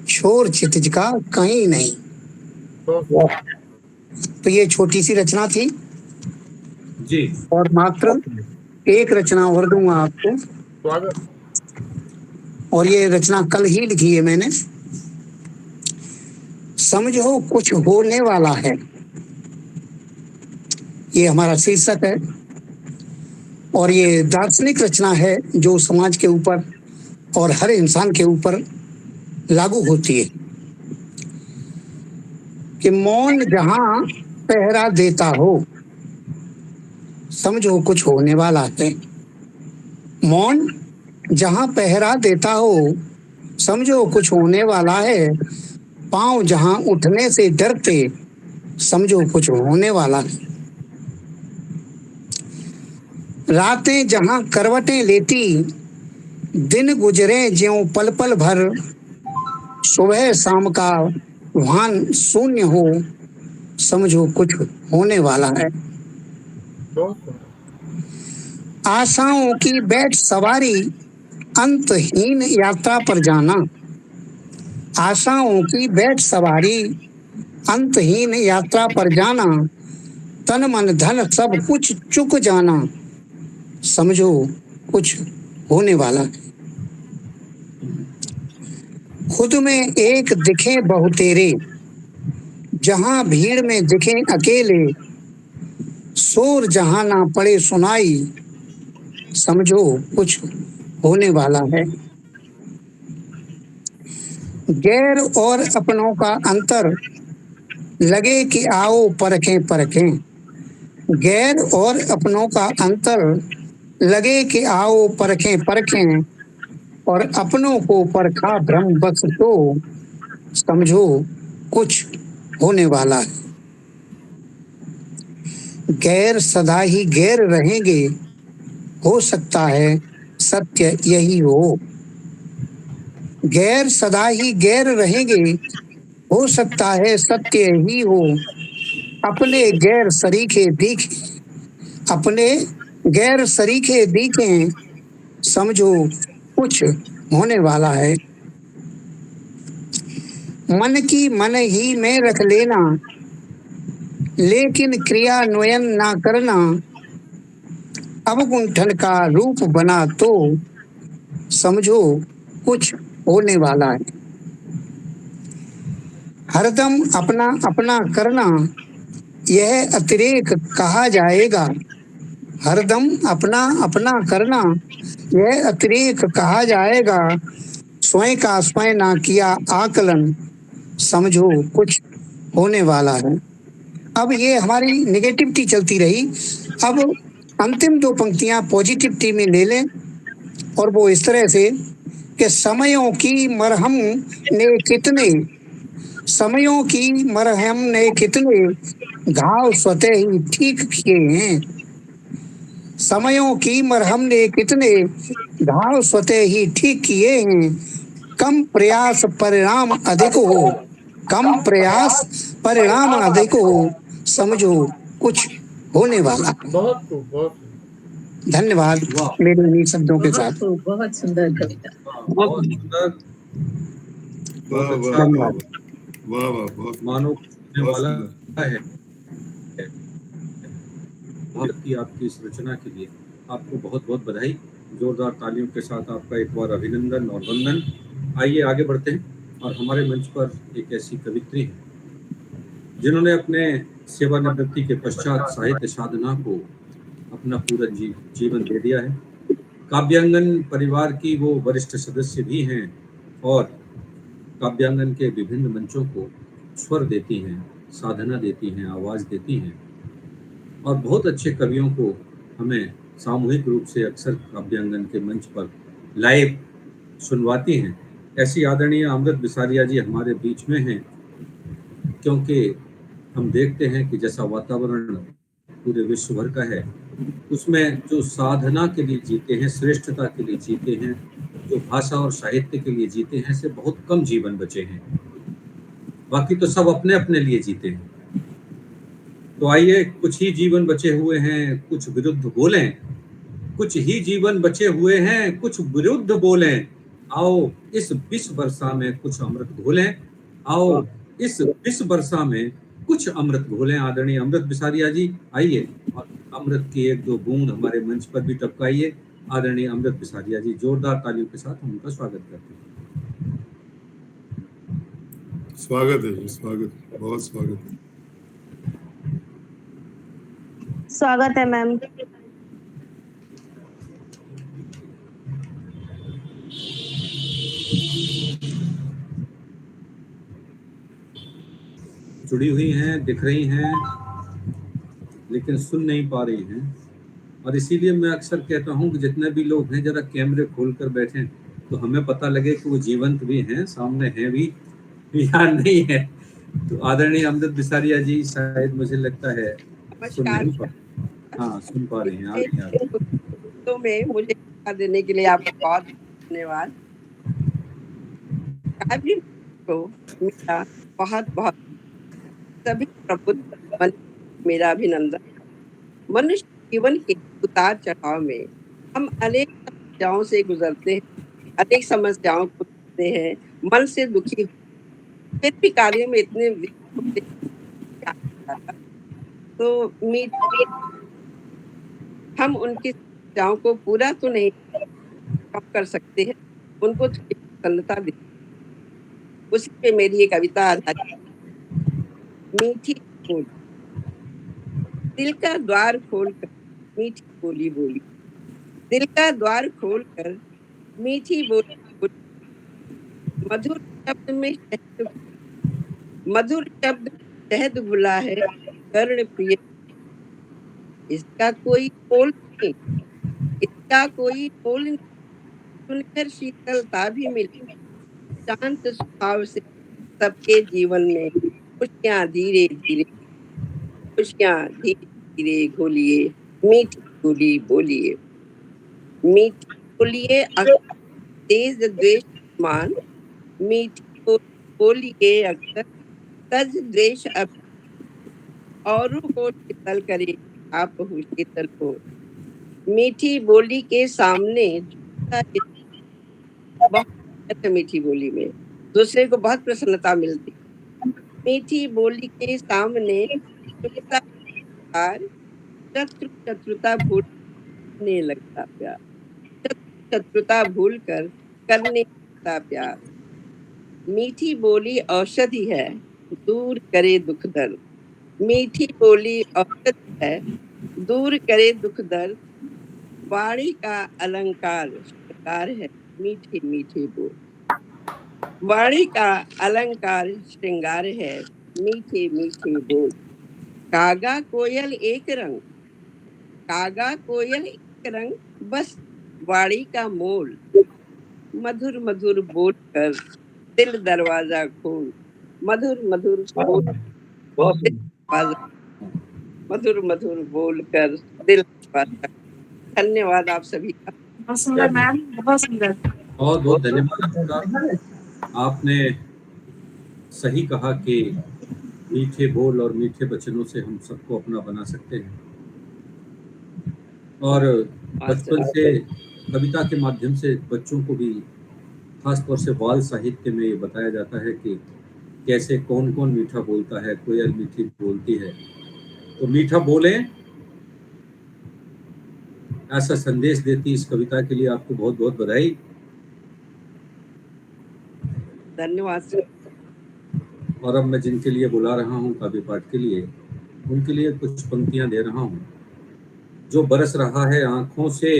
S7: छोर क्षितिज का कहीं नहीं। तो ये छोटी सी रचना थी
S2: जी,
S7: और मात्र एक रचना और दूंगा आपको।
S1: स्वागत।
S7: और ये रचना कल ही लिखी है मैंने। समझो कुछ होने वाला है, ये हमारा शीर्षक है। और ये दार्शनिक रचना है जो समाज के ऊपर और हर इंसान के ऊपर लागू होती है कि मौन जहां पहरा देता हो, समझो कुछ होने वाला है। मौन जहां पहरा देता हो, समझो कुछ होने वाला है। पांव जहां उठने से डरते, समझो कुछ होने वाला है। रातें जहां करवटें लेती, दिन गुजरे ज्यों पल पल भर। सुबह शाम का भान शून्य हो, समझो कुछ होने वाला है।
S1: बहुत सुंदर।
S7: आशाओं की बैठ सवारी, अंतहीन यात्रा पर जाना। आशाओं की बैठ सवारी, अंतहीन यात्रा पर जाना। तन मन धन सब कुछ चुक जाना, समझो कुछ होने वाला है। खुद में एक दिखे बहुतेरे, जहां भीड़ में दिखे अकेले। शोर जहां ना पड़े सुनाई, समझो कुछ होने वाला है। गैर और अपनों का अंतर, लगे कि आओ परखें परखें। गैर और अपनों का अंतर, लगे कि आओ परखें परखें। और अपनों को परखा भ्रम बस तो, समझो कुछ होने वाला है। गैर सदा ही गैर रहेंगे, हो सकता है सत्य यही हो। गैर सदा ही गैर रहेंगे, हो सकता है सत्य ही हो। अपने गैर सरीखे दिखे, अपने गैर सरीखे दिखें, समझो कुछ होने वाला है। मन की मन ही में रख लेना, लेकिन क्रियान्वयन ना करना। अवगुंठन का रूप बना तो, समझो कुछ होने वाला है। हरदम अपना अपना करना, यह अतिरेक कहा जाएगा। हरदम अपना अपना करना, यह अतिरेक कहा जाएगा। स्वयं का स्वयं ना किया आकलन, समझो कुछ होने वाला है। अब ये हमारी निगेटिविटी चलती रही। अब अंतिम दो पंक्तियां पॉजिटिविटी में ले लें, और वो इस तरह से कि समयों की मरहम ने कितने, समयों की मरहम ने कितने घाव स्वतः ही ठीक किए हैं। समयों की मरहम ने कितने घाव स्वतः ही ठीक किए हैं। कम प्रयास परिणाम अधिक हो, कम प्रयास परिणाम अधिक हो, समझो कुछ होने वाला।
S1: बहुत खूब, बहुत खूब।
S7: धन्यवाद मेरे इन्हीं शब्दों के साथ।
S3: बहुत सुंदर कविता।
S2: बहुत सुंदर,
S6: वाह
S2: बहुत
S6: वाह
S2: अच्छा,
S6: वाह वाह वाह, बहुत
S2: मानो होने
S6: बहुत
S2: वाला
S6: सुंदर।
S2: है। की आपकी इस रचना के लिए आपको बहुत बहुत बधाई। जोरदार तालियों के साथ आपका एक बार अभिनंदन और वंदन। आइए आगे बढ़ते हैं। और हमारे मंच पर एक ऐसी कवित्री है जिन्होंने अपने सेवानिवृत्ति के पश्चात साहित्य साधना को अपना पूरा जीवन दे दिया है। काव्यांगन परिवार की वो वरिष्ठ सदस्य भी हैं और काव्यांगन के विभिन्न मंचों को स्वर देती हैं, साधना देती हैं, आवाज देती हैं और बहुत अच्छे कवियों को हमें सामूहिक रूप से अक्सर काव्यांगन के मंच पर लाइव सुनवाती हैं। ऐसी आदरणीय अमृत बिसारिया जी हमारे बीच में हैं, क्योंकि हम देखते हैं कि जैसा वातावरण पूरे विश्व भर का है, उसमें जो साधना के लिए जीते हैं, श्रेष्ठता के लिए जीते हैं, जो भाषा और साहित्य के लिए जीते हैं, से बहुत कम जीवन बचे हैं। बाकी तो सब अपने अपने लिए जीते हैं। तो आइए, कुछ ही जीवन बचे हुए हैं, कुछ विरुद्ध बोलें। कुछ ही जीवन बचे हुए हैं, कुछ विरुद्ध बोलें। आओ इस विष वर्षा में कुछ अमृत घोलें। आओ इस विष वर्षा में कुछ अमृत घोलें। आदरणीय अमृत बिसारिया जी, आइए और अमृत की एक दो बूंद हमारे मंच पर भी टपकाइए। आदरणीय अमृत बिसारिया जी, जोरदार तालियों के साथ हम उनका स्वागत करते हैं।
S6: स्वागत है जी, स्वागत, बहुत स्वागत है।
S4: स्वागत है मैम।
S2: जुड़ी हुई हैं, दिख रही हैं, लेकिन सुन नहीं पा रही हैं। और इसीलिए मैं अक्सर कहता हूँ कि जितने भी लोग हैं जरा कैमरे खोल कर बैठें तो हमें पता लगे कि वो जीवंत भी हैं, सामने हैं भी या नहीं है। तो आदरणीय अमृत बिसारिया जी शायद मुझे लगता है सुन
S8: नमस्कार।
S2: नहीं पा हाँ सुन पा रहे हैं, आ रही हैं।
S8: तो में मुझे मौका देने के लिए आपका बहुत धन्यवाद। काव्य को मेरा बहुत बहुत सभी प्रबुद्ध मन मेरा अभिनंदन। मनुष्य जीवन के उतार चढ़ाव में हम अनेक समस्याओं से गुजरते हैं, अनेक समस्याओं को देखते हैं, मन से दुखी फिर भी कार्य में इतने व्यस्त होते हैं। तो हम उनकी समस्याओं को पूरा तो नहीं कम कर सकते हैं, उनको थोड़ी प्रसन्नता दे। उसी पे मेरी एक कविता आधारित मीठी बोली। दिल का द्वार खोलकर मीठी बोली बोली, दिल का द्वार खोलकर मीठी बोली बोली, मधुर शब्द में मधुर शब्द शहद घुला है कर्ण प्रिय। इसका कोई मोल नहीं, इसका कोई मोल नहीं, सुनकर शीतलता भी मिली। शांत स्वभाव से सबके जीवन में खुशियां धीरे धीरे, खुशियां धीरे धीरे घोलिए, मीठी बोली बोलिए, मीठी बोलिए अक्सर तेज द्वेष मान, मीठी बोलिए अक्सर तज द्वेष अब, औरों को शीतल करे आप हो शीतल हो। मीठी बोली के सामने बहुत मीठी बोली में दूसरे को बहुत प्रसन्नता मिलती। मीठी बोली के सामने शत्रुता भूलने लगता प्यार, शत्रुता भूल कर करने लगता प्यार। मीठी बोली औषधि है दूर करे दुख दर्द, मीठी बोली औषधि है दूर करे दुख दर्द। वाणी का अलंकार श्रृंगार है मीठे मीठे बोल, वाणी का अलंकार श्रृंगार है मीठे मीठे बोल। कागा कोयल एक रंग, कागा कोयल एक रंग, बस वाणी का मोल। मधुर मधुर बोल कर दिल दरवाजा खोल, मधुर मधुर बोल मधुर मधुर बोल कर दिल दरवाजा। धन्यवाद आप सभी का।
S4: बहुत सुंदर मैम, बहुत सुंदर।
S2: बहुत बहुत धन्यवाद। आपने सही कहा कि मीठे बोल और मीठे वचनों से हम सबको अपना बना सकते हैं। और बचपन से कविता के माध्यम से बच्चों को भी खासतौर से बाल साहित्य में ये बताया जाता है कि कैसे कौन कौन मीठा बोलता है। कोयल मीठी बोलती है, तो मीठा बोलें, ऐसा संदेश देती इस कविता के लिए आपको बहुत बहुत बधाई।
S8: धन्यवाद।
S2: और अब मैं जिनके लिए बुला रहा हूँ काव्य पाठ के लिए, उनके लिए कुछ पंक्तियां दे रहा हूँ। जो बरस रहा है आंखों से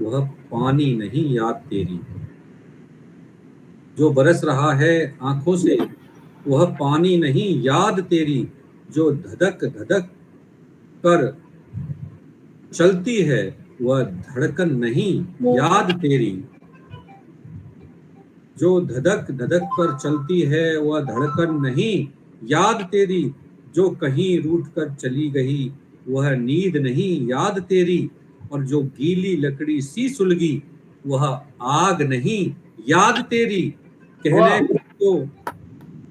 S2: वह पानी नहीं याद तेरी, जो बरस रहा है आंखों से वह पानी नहीं याद तेरी। जो धधक धधक कर चलती है वह धड़कन नहीं याद तेरी, जो धधक धधक कर चलती है वह धड़कन नहीं याद तेरी। जो कहीं रूठ कर चली गई वह नींद नहीं याद तेरी, और जो गीली लकड़ी सी सुलगी वह आग नहीं याद तेरी।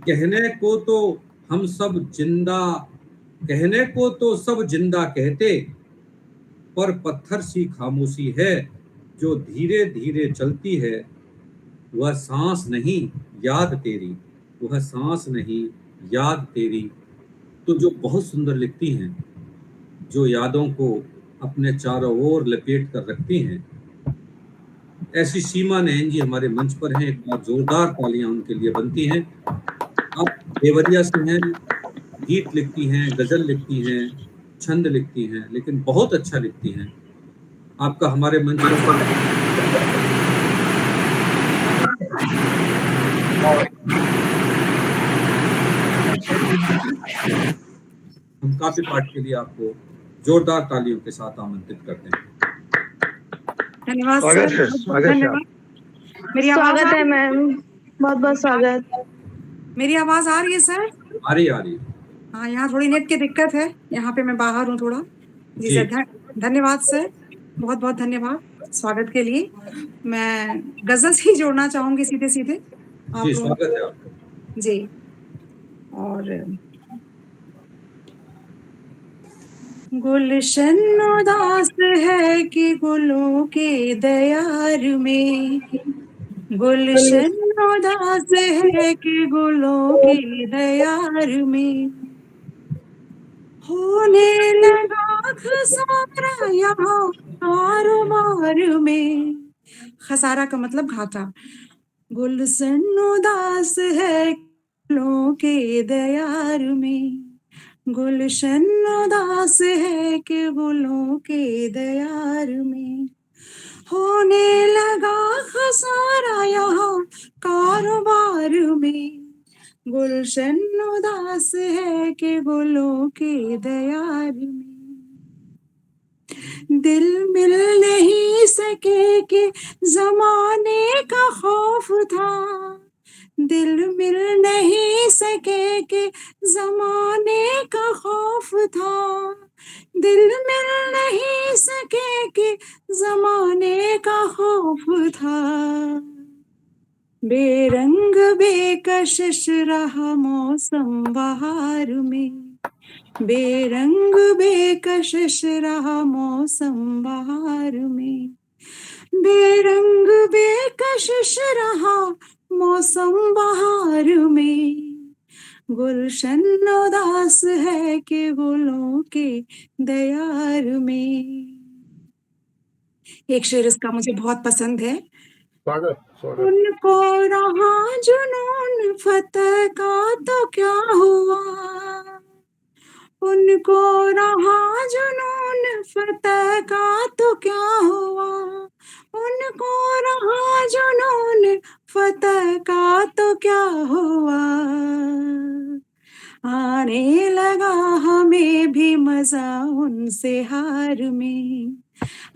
S2: कहने को तो हम सब जिंदा, कहने को तो सब जिंदा कहते, पर पत्थर सी खामोशी है जो धीरे धीरे चलती है। वह सांस नहीं याद तेरी, वह सांस नहीं याद तेरी। तो जो बहुत सुंदर लिखती हैं, जो यादों को अपने चारों ओर लपेट कर रखती हैं, ऐसी सीमा नयन जी हमारे मंच पर हैं। एक बार जोरदार तालियां उनके लिए बनती हैं। आप देवरिया से हैं, गीत लिखती हैं, गजल लिखती हैं, छंद लिखती हैं, लेकिन बहुत अच्छा लिखती हैं। आपका हमारे मंच पर हम काव्य पाठ के लिए आपको जोरदार तालियों के साथ आमंत्रित करते हैं।
S9: धन्यवाद
S10: स्वागत
S9: सर,
S10: है,
S9: बहुत
S10: स्वागत है
S9: धन्यवाद। मेरी आवाज
S4: स्वागत
S9: आ
S4: है
S9: रही
S4: मैम, बहुत बहुत स्वागत।
S9: मेरी आवाज आ रही है सर?
S2: आ रही है।
S9: हाँ, यहाँ थोड़ी नेट की दिक्कत है, यहाँ पे मैं बाहर हूँ थोड़ा। जी
S2: जी।
S9: सर, धन्यवाद सर, बहुत बहुत धन्यवाद स्वागत के लिए। मैं गजल्स ही जोड़ना चाहूंगी सीधे सीधे आप
S2: जी,
S9: लोगों
S2: स्वागत है आपका।
S9: जी। और गुलशन उदास है कि गुलों के दयार में, गुलशन उदास है कि गुलों के दयार में, होने लगा खसारा यहाँ कारोबार में। खसारा का मतलब घाटा। गुलशन उदास है गुलों के दयार में, गुलशन उदास है कि गुलों के दयार में, होने लगा खसारा यहाँ कारोबार में, गुलशन उदास है कि गुलों के दयार में। दिल मिल नहीं सके कि जमाने का खौफ था, दिल मिल नहीं सके कि जमाने का खौफ था, दिल मिल नहीं सके कि जमाने का खौफ था, बेरंग बेकशिश रहा मौसम बहार में, बेरंग बेकशिश रहा मौसम बहार में, बेरंग बेकशिश रहा मौसम बहार में, गुलशन उदास है कि गुलों के दयार में। एक शेर इसका मुझे बहुत पसंद है।
S1: स्वागत स्वागत।
S9: उनको रहा जुनून फतह का तो क्या हुआ, उनको रहा जुनून फतह का तो क्या हुआ, उनको रहा जुनून फतह का तो क्या हुआ, आने लगा हमें भी मजा उनसे हार में,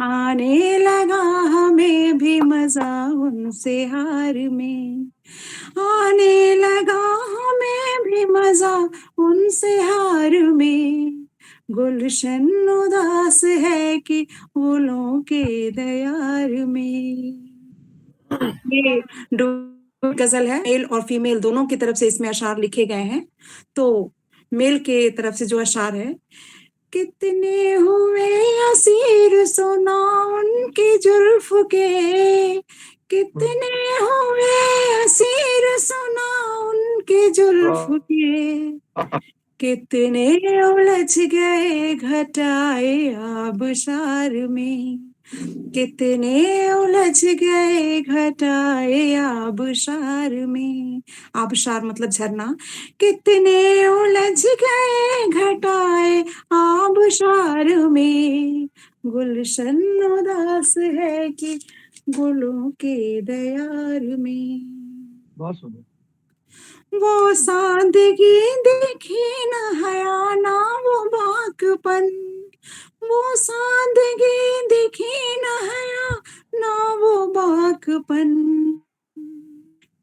S9: आने लगा हमें भी मजा उनसे हार में, आने लगा हमें भी मजा उनसे हार में, गुलशन उदास है कि फूलों के दयार में। ये गजल है, मेल और फीमेल दोनों की तरफ से इसमें अशार लिखे गए हैं। तो मेल के तरफ से जो अशार है, कितने हुए असीर सुना उनकी जुल्फ के, कितने हुए असीर सुना उनके जुल्फ के, कितने उलझ गए घटाए आबशार में, कितने उलझ गए घटाए आबशार में, आबशार मतलब झरना, कितने उलझ गए घटाए आबशार में, गुलशन उदास है कि गुलों के दयार में।
S10: बहुत सुंदर।
S9: वो सादगी देखी न हया ना वो बाकपन, वो सादगी देखी न हया ना वो बाकपन,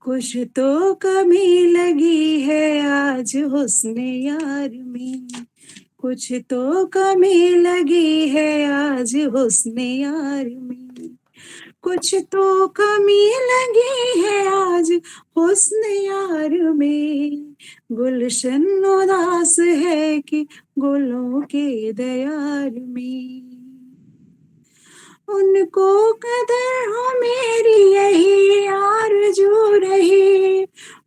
S9: कुछ तो कमी लगी है आज हुस्न यार में, कुछ तो कमी लगी है आज हुस्न यार में, कुछ तो कमी लगी है आज हुस्न यार में, गुलशन उदास है कि गुलों के दयार में, उनको कदर हो मेरी यही आरज़ू रही,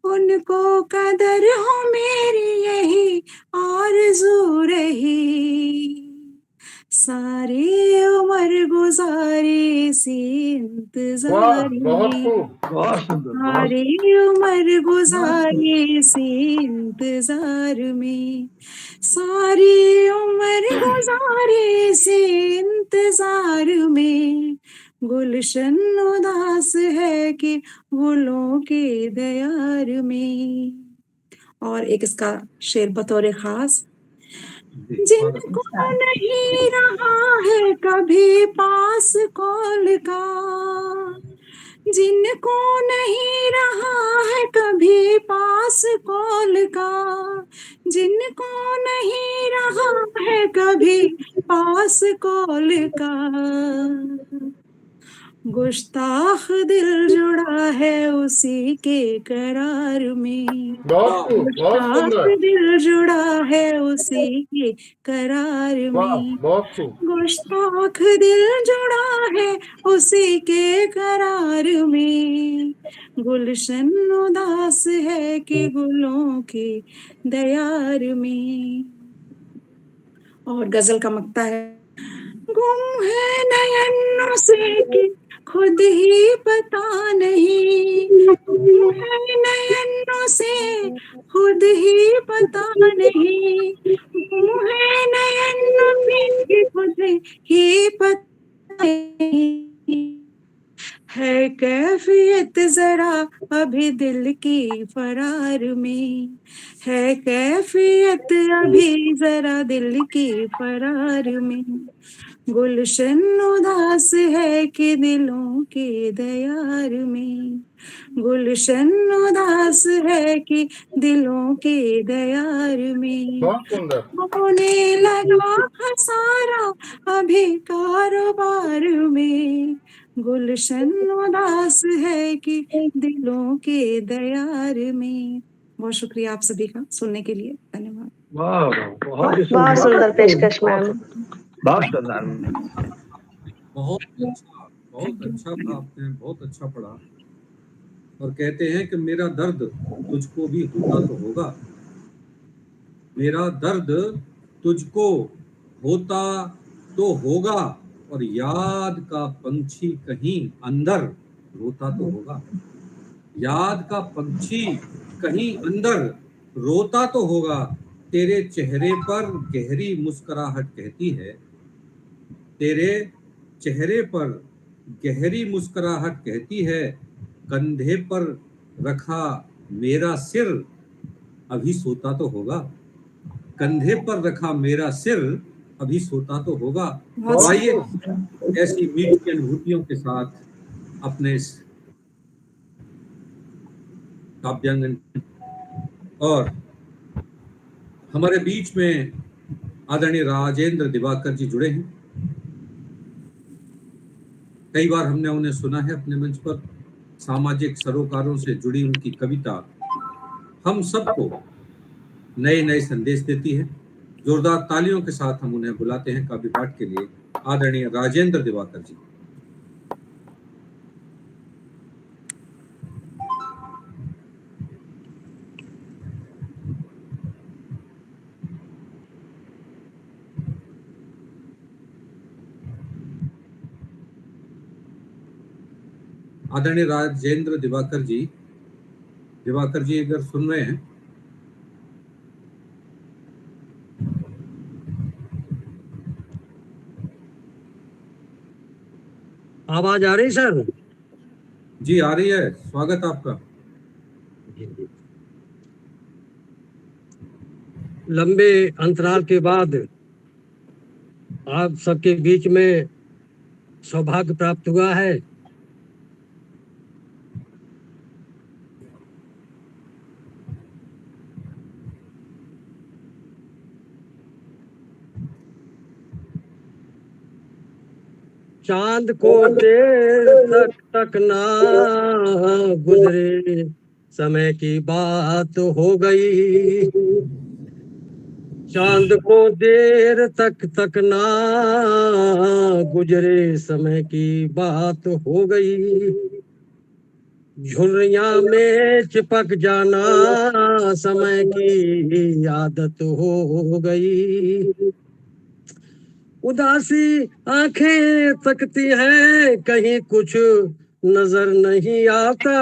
S9: उनको कदर हो मेरी यही आरज़ू रही, सारी उम्र गुजारी इसी इंतजार
S1: बहुत
S9: में,
S1: खूब।
S10: बहुत सुंदर।
S9: सारी उम्र गुजारी इसी इंतजार में, सारी उम्र गुजारी इसी इंतजार में, गुलशन उदास है कि गुलों के दयार में। और एक इसका शेर बतौर खास, जिनको नहीं रहा है कभी पास कॉल का, जिनको नहीं रहा है कभी पास कॉल का, जिनको नहीं रहा है कभी पास कॉल का, गुस्ताख दिल जुड़ा है उसी के करार में,
S1: बहुत खूब, बहुत
S9: गुस्ताख
S1: सुंदर,
S9: दिल जुड़ा है उसी के करार
S1: वाह,
S9: में,
S1: बहुत खूब,
S9: गुस्ताख दिल जुड़ा है उसी के करार में, गुलशन उदास है कि गुलों के दयार में। और गजल का मक्ता है, गुम है नयनों से कि खुद ही पता नहीं, गुम है नयनों से खुद ही पता नहीं, गुम है नयनों से कि खुद ही पता नहीं, है कैफियत जरा अभी दिल की फरार में, है कैफियत अभी जरा दिल की फरार में, गुलशन उदास है कि दिलों के दयार में, गुलशन उदास है कि दिलों के दयार में,
S1: बहुत सुंदर,
S9: होने लगा खसारा अभी कारोबार में, गुलशन उदास है कि दिलों के दयार में। बहुत शुक्रिया आप सभी का सुनने के लिए, धन्यवाद।
S10: वाह वाह, बहुत ही
S4: बहुत
S10: सुंदर,
S4: सुंदर पेशकश मैम।
S10: बहुत सुंदर।
S2: बहुत अच्छा था, आपने बहुत अच्छा पढ़ा। और कहते हैं कि मेरा दर्द तुझको भी होता तो होगा, मेरा दर्द तुझको होता तो होगा, और याद का पंछी कहीं अंदर रोता तो होगा, याद का पंछी कहीं अंदर रोता तो होगा, तेरे चेहरे पर गहरी मुस्कुराहट कहती है, तेरे चेहरे पर गहरी मुस्कुराहट कहती है, कंधे पर रखा मेरा सिर अभी सोता तो होगा, कंधे पर रखा मेरा सिर अभी सोता तो होगा। तो आइए ऐसी मीठी अनुभूतियों के साथ अपने इस काव्यांगन, और हमारे बीच में आदरणीय राजेंद्र दिवाकर जी जुड़े हैं। कई बार हमने उन्हें सुना है अपने मंच पर, सामाजिक सरोकारों से जुड़ी उनकी कविता हम सबको नए नए संदेश देती है। जोरदार तालियों के साथ हम उन्हें बुलाते हैं काव्य पाठ के लिए, आदरणीय राजेंद्र दिवाकर जी। आदरणीय राजेंद्र दिवाकर जी, दिवाकर जी अगर सुन रहे हैं,
S11: आवाज आ रही सर?
S2: जी आ रही है, स्वागत आपका।
S11: लंबे अंतराल के बाद आप सबके बीच में सौभाग्य प्राप्त हुआ है। चांद को देर तक ना गुजरे समय की बात हो गई, चांद को देर तक ना गुजरे समय की बात हो गई, झुर्रियां में चिपक जाना समय की आदत हो गई, उदासी आंखें तकती हैं कहीं कुछ नजर नहीं आता,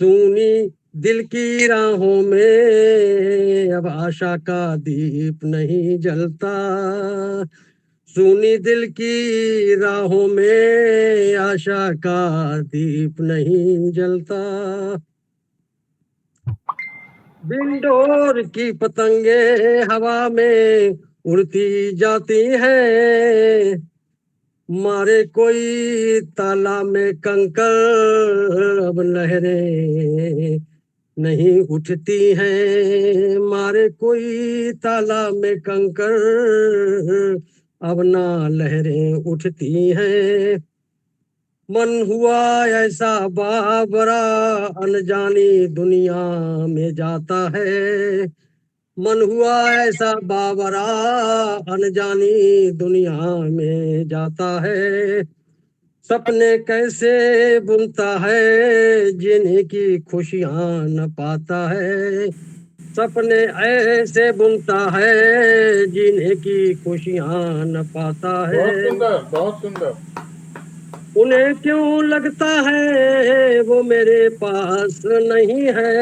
S11: सुनी दिल की राहों में अब आशा का दीप नहीं जलता, सुनी दिल की राहों में आशा का दीप नहीं जलता। बिंडोर की पतंगे हवा में उड़ती जाती है, मारे कोई ताला में कंकर अब लहरें नहीं उठती हैं, मारे कोई ताला में कंकर अब ना लहरें उठती हैं। मन हुआ ऐसा बाबरा अनजानी दुनिया में जाता है, मन हुआ ऐसा बाबरा अनजानी दुनिया में जाता है। सपने कैसे बुनता है जिन्हीं की खुशियां न पाता है, सपने ऐसे बुनता है जिन्हीं की खुशियां न पाता
S1: बहुत
S11: है।
S1: सुंदर, बहुत सुंदर।
S11: उन्हें क्यों लगता है वो मेरे पास नहीं है,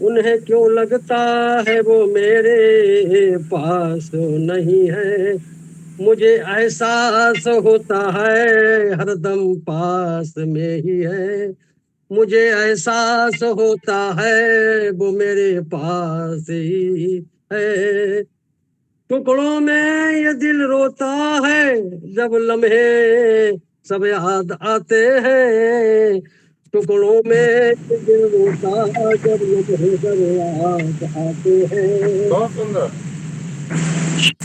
S11: उन्हें क्यों लगता है वो मेरे पास नहीं है। मुझे एहसास होता है हरदम पास में ही है, मुझे एहसास होता है वो मेरे पास ही है। टुकड़ों में ये दिल रोता है जब लम्हे सब याद आते हैं, टुकड़ों में ये दिल रोता है जब लम्हे सब याद आते हैं।
S1: बहुत सुंदर।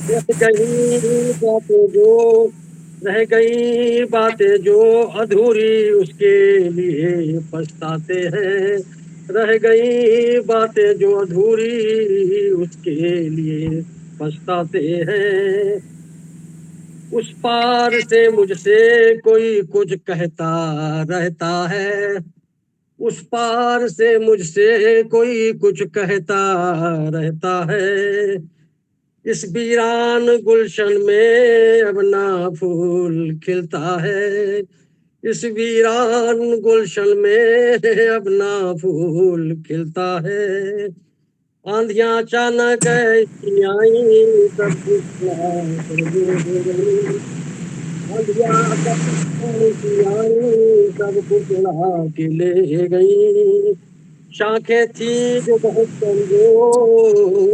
S11: रह गई बातें जो रह गई बातें जो अधूरी उसके लिए पछताते हैं, रह गई बातें जो अधूरी उसके लिए पछताते हैं। उस पार से मुझसे कोई कुछ कहता रहता है, उस पार से मुझसे कोई कुछ कहता रहता है। इस वीरान गुलशन में अब ना फूल खिलता है, इस वीरान गुलशन में अब ना फूल खिलता है। आंधियां अचानक ऐसी आई सब कुछ आंधियां अचानक ऐसी आई सब कुछ उड़ा के ले गई। शाखें थी जो बहुत कमजोर,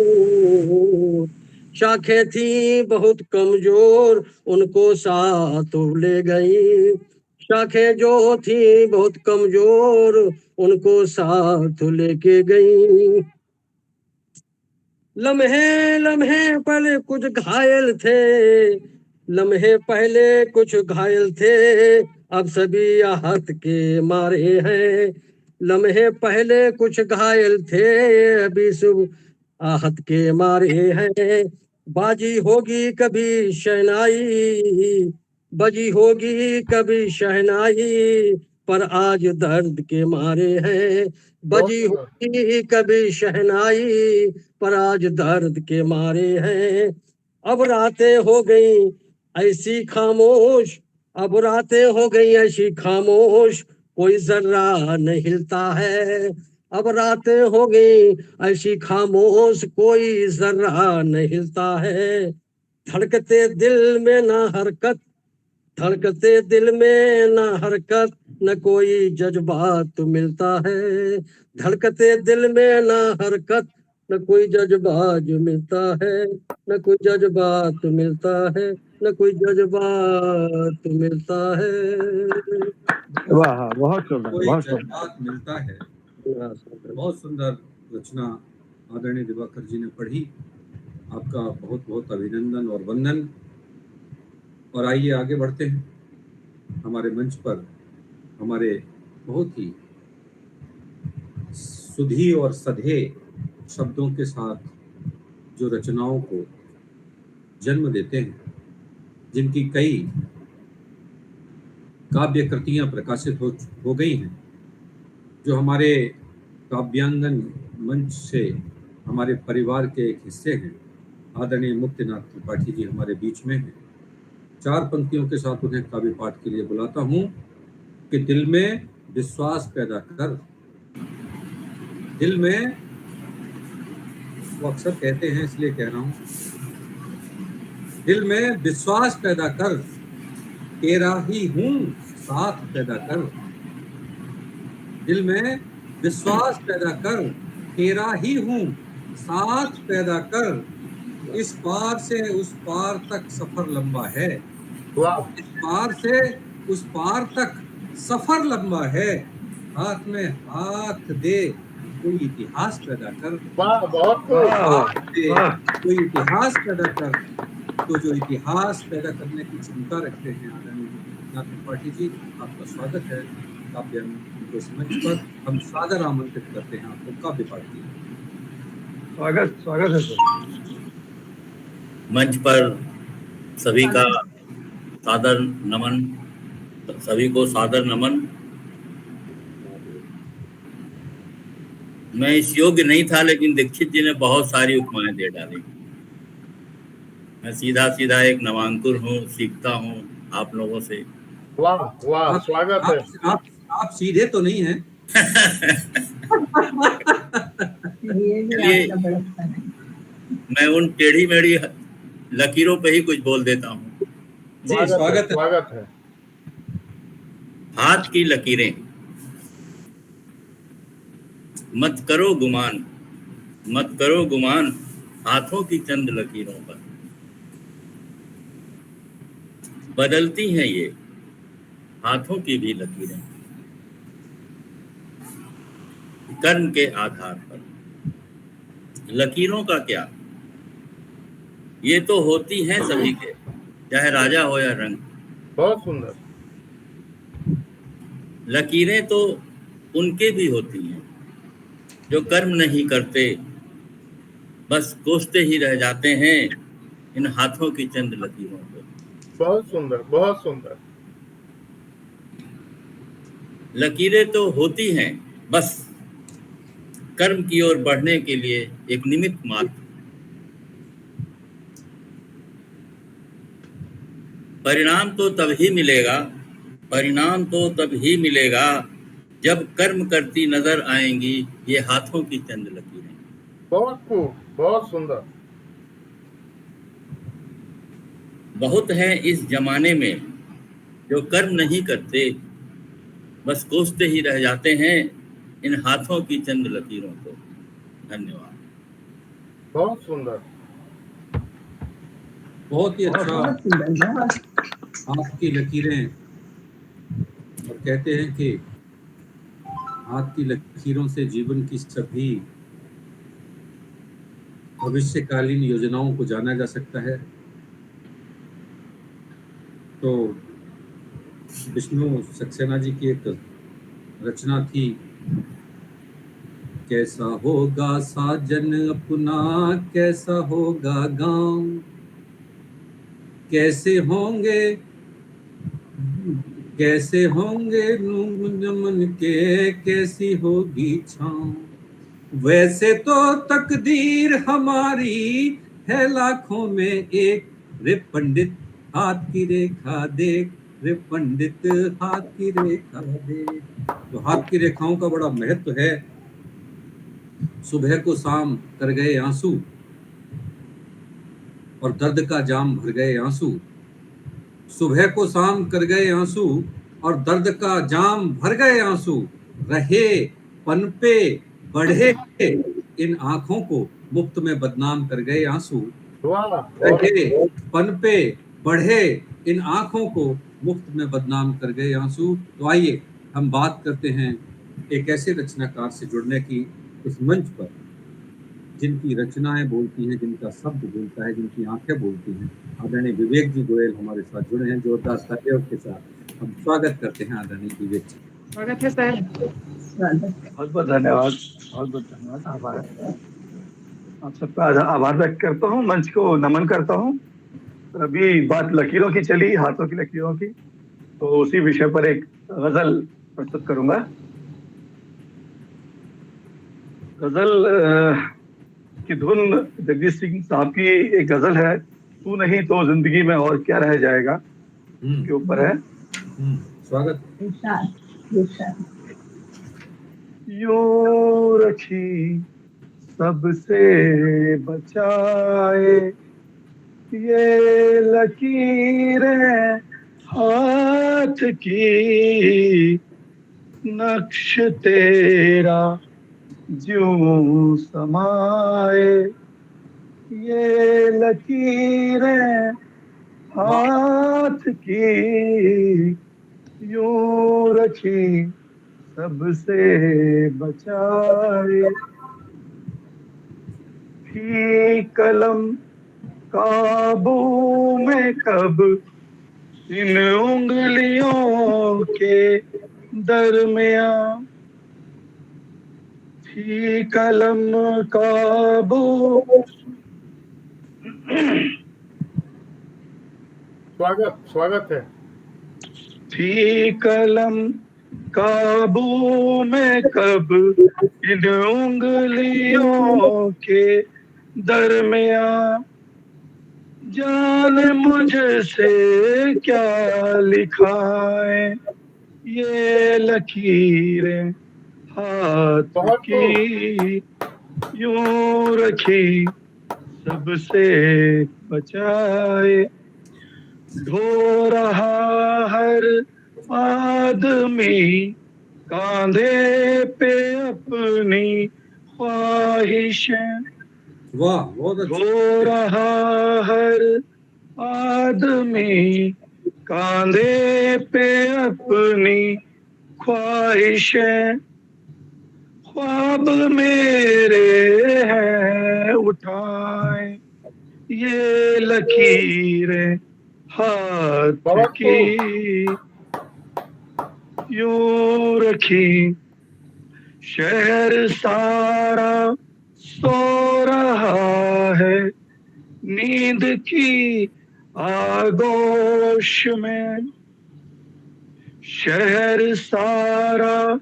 S11: शाखें थी बहुत कमजोर उनको साथ ले गई, शाखें जो थी बहुत कमजोर उनको साथ लेके गई। लम्हे लम्हे पहले कुछ घायल थे, लम्हे पहले कुछ घायल थे अब सभी आहत के मारे हैं, लम्हे पहले कुछ घायल थे अभी सब आहत के मारे हैं। बाजी होगी कभी शहनाई, बजी होगी कभी शहनाई पर आज दर्द के मारे हैं, बजी होगी कभी शहनाई पर आज दर्द के मारे हैं। अब रातें हो गई ऐसी खामोश, अब रातें हो गई ऐसी खामोश कोई जर्रा नहीं हिलता है, अब रातें हो गई ऐसी खामोश कोई जर्रा नहीं हिलता है। धड़कते दिल में ना हरकत, धड़कते दिल में ना हरकत न कोई जज्बात मिलता है, धड़कते दिल में ना हरकत न कोई जज्बात मिलता है, न कोई जज्बात मिलता है, न कोई जज्बात मिलता है।
S10: वाह, बहुत सुंदर,
S2: कोई
S10: बहुत सुंदर।
S2: जज्बात मिलता है। बहुत सुंदर रचना आदरणीय दिवाकर जी ने पढ़ी, आपका बहुत बहुत अभिनंदन और वंदन। और आइए आगे बढ़ते हैं। हमारे मंच पर हमारे बहुत ही सुधी और सधे शब्दों के साथ जो रचनाओं को जन्म देते हैं, जिनकी कई काव्य कृतियां प्रकाशित हो गई हैं, जो हमारे काव्यांगन मंच से हमारे परिवार के एक हिस्से हैं, आदरणीय मुक्तिनाथ त्रिपाठी जी हमारे बीच में हैं। 4 पंक्तियों के साथ उन्हें काव्य पाठ के लिए बुलाता हूं कि दिल में विश्वास पैदा कर, दिल में, वो अक्सर कहते हैं इसलिए कह रहा हूं, दिल में विश्वास पैदा कर, तेरा ही हूं साथ पैदा कर, दिल में विश्वास पैदा कर, तेरा ही हूँ साथ पैदा कर, इस पार से उस पार तक सफर लंबा है, इस पार से उस पार तक सफर लंबा है, हाथ में हाथ दे कोई इतिहास पैदा कर, हाथ दे कोई इतिहास पैदा कर। तो जो इतिहास पैदा करने की क्षमता रखते हैं आदरणीय नाथ त्रिपाठी जी, आपका स्वागत है काव्य के इस मंच पर। हम सादर आमंत्रित करते हैं आपको काव्य पाठ के लिए।
S10: स्वागत है सर।
S12: मंच पर सभी का सादर नमन, सभी को सादर नमन। मैं इस योग्य नहीं था, लेकिन दीक्षित जी ने बहुत सारी उपमाएं दे डाली। मैं सीधा सीधा एक नवांकुर हूँ, सीखता हूँ आप लोगों से।
S1: वाह वाह, स्वागत है।
S2: आप सीधे तो नहीं हैं।
S12: मैं उन टेढ़ी मेढ़ी लकीरों पे ही कुछ बोल देता हूँ।
S2: जी स्वागत है,
S1: स्वागत है।
S12: हाथ की लकीरें, मत करो गुमान, मत करो गुमान हाथों की चंद लकीरों पर, बदलती हैं ये हाथों की भी लकीरें, कर्म के आधार पर। लकीरों का क्या, ये तो होती हैं सभी के, चाहे राजा हो या रंग।
S1: बहुत सुंदर।
S12: लकीरें तो उनके भी होती हैं जो कर्म नहीं करते, बस कोसते ही रह जाते हैं इन हाथों की चंद लकीरों को।
S1: बहुत सुंदर, बहुत सुंदर।
S12: लकीरें तो होती हैं बस कर्म की ओर बढ़ने के लिए एक निमित्त मात्र। परिणाम तो तभी मिलेगा, परिणाम तो तभी मिलेगा जब कर्म करती नजर आएंगी ये हाथों की चंद लकीरें।
S1: बहुत खूब, बहुत सुंदर।
S12: बहुत हैं इस जमाने में जो कर्म नहीं करते, बस कोसते ही रह जाते हैं इन हाथों की चंद लकीरों को। धन्यवाद।
S1: बहुत सुंदर,
S2: बहुत ही अच्छा। हाथ की लकीरें, और कहते हैं कि हाथ की लकीरों से जीवन की सभी भविष्यकालीन योजनाओं को जाना जा सकता है। तो विष्णु सक्सेना जी की एक रचना थी, कैसा होगा साजन अपना, कैसा होगा गांव, कैसे होंगे नमन के, कैसी होगी छाँव। वैसे तो तकदीर हमारी है लाखों में एक, रे पंडित हाथ की रेखा देख, रे पंडित हाथ की रेखा देख। तो हाथ की रेखाओं का बड़ा महत्व है। सुबह को शाम कर गए आंसू और दर्द का जाम भर गए आंसू, सुबह को शाम कर गए आंसू और दर्द का जाम भर गए आंसू, रहे पनपे बढ़े इन आंखों को मुफ्त में बदनाम कर गए आंसू। रहे पनपे बढ़े इन आंखों को मुफ्त में बदनाम कर गए आंसू। तो आइए हम बात करते हैं एक ऐसे रचनाकार से जुड़ने की इस मंच पर जिनकी रचनाएं बोलती हैं, जिनका शब्द बोलता है, जिनकी आंखें बोलती हैं। आदरणीय विवेक जी गोयल हमारे साथ जुड़े हैं जोरदार तालियों के साथ। हम स्वागत करते हैं आदरणीय विवेक जी।
S4: स्वागत है सर।
S10: बहुत बहुत धन्यवाद, बहुत बहुत धन्यवाद। आभार, आप सबका आभार व्यक्त करता हूँ, मंच को नमन करता हूँ। अभी बात लकीरों की चली, हाथों की लकीरों की, तो उसी विषय पर एक गजल प्रस्तुत करूंगा। गजल की धुन जगदीश सिंह साहब की एक गजल है, तू नहीं तो जिंदगी में और क्या रह जाएगा, के ऊपर है।
S2: स्वागत।
S10: यूं रखी सबसे बचाए ये लकीरें हाथ की, नक्श तेरा ज्यों समाए, ये लकीरें हाथ की यूं रखी सबसे बचाए। थी कलम काबू में कब इन उंगलियों के दरमियां, थी कलम काबू।
S1: स्वागत है।
S10: थी कलम काबू में कब इन उंगलियों के दरमियां, जाने मुझसे क्या लिखाए, ये लकीरें हाथ की यूं रखी सबसे बचाए। ढो रहा हर आदमी कांधे पे अपनी ख्वाहिशें,
S2: वाह बहुत अच्छा।
S10: ढो रहा हर आदमी कांधे पे अपनी ख्वाहिशें, ख्वाब मेरे हैं उठाए, ये लकीरें हाथ की यूं रखी। शहर सारा सो रहा है नींद की आगोश में, शहर सारा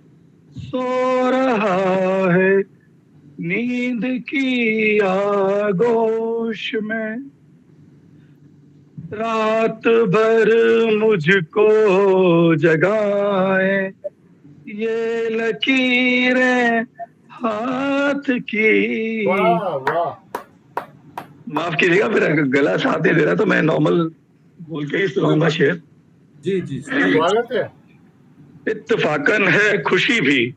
S10: सो रहा है नींद की आगोश में। रात भर मुझको जगाए, ये लकीरें हाथ की। माफ कीजिएगा, मेरा गला साथ नहीं दे रहा, तो मैं नॉर्मल बोल के ही सुनाऊंगा शेर।
S2: जी जी स्वागत है।
S10: इत्तफाकन है खुशी भी,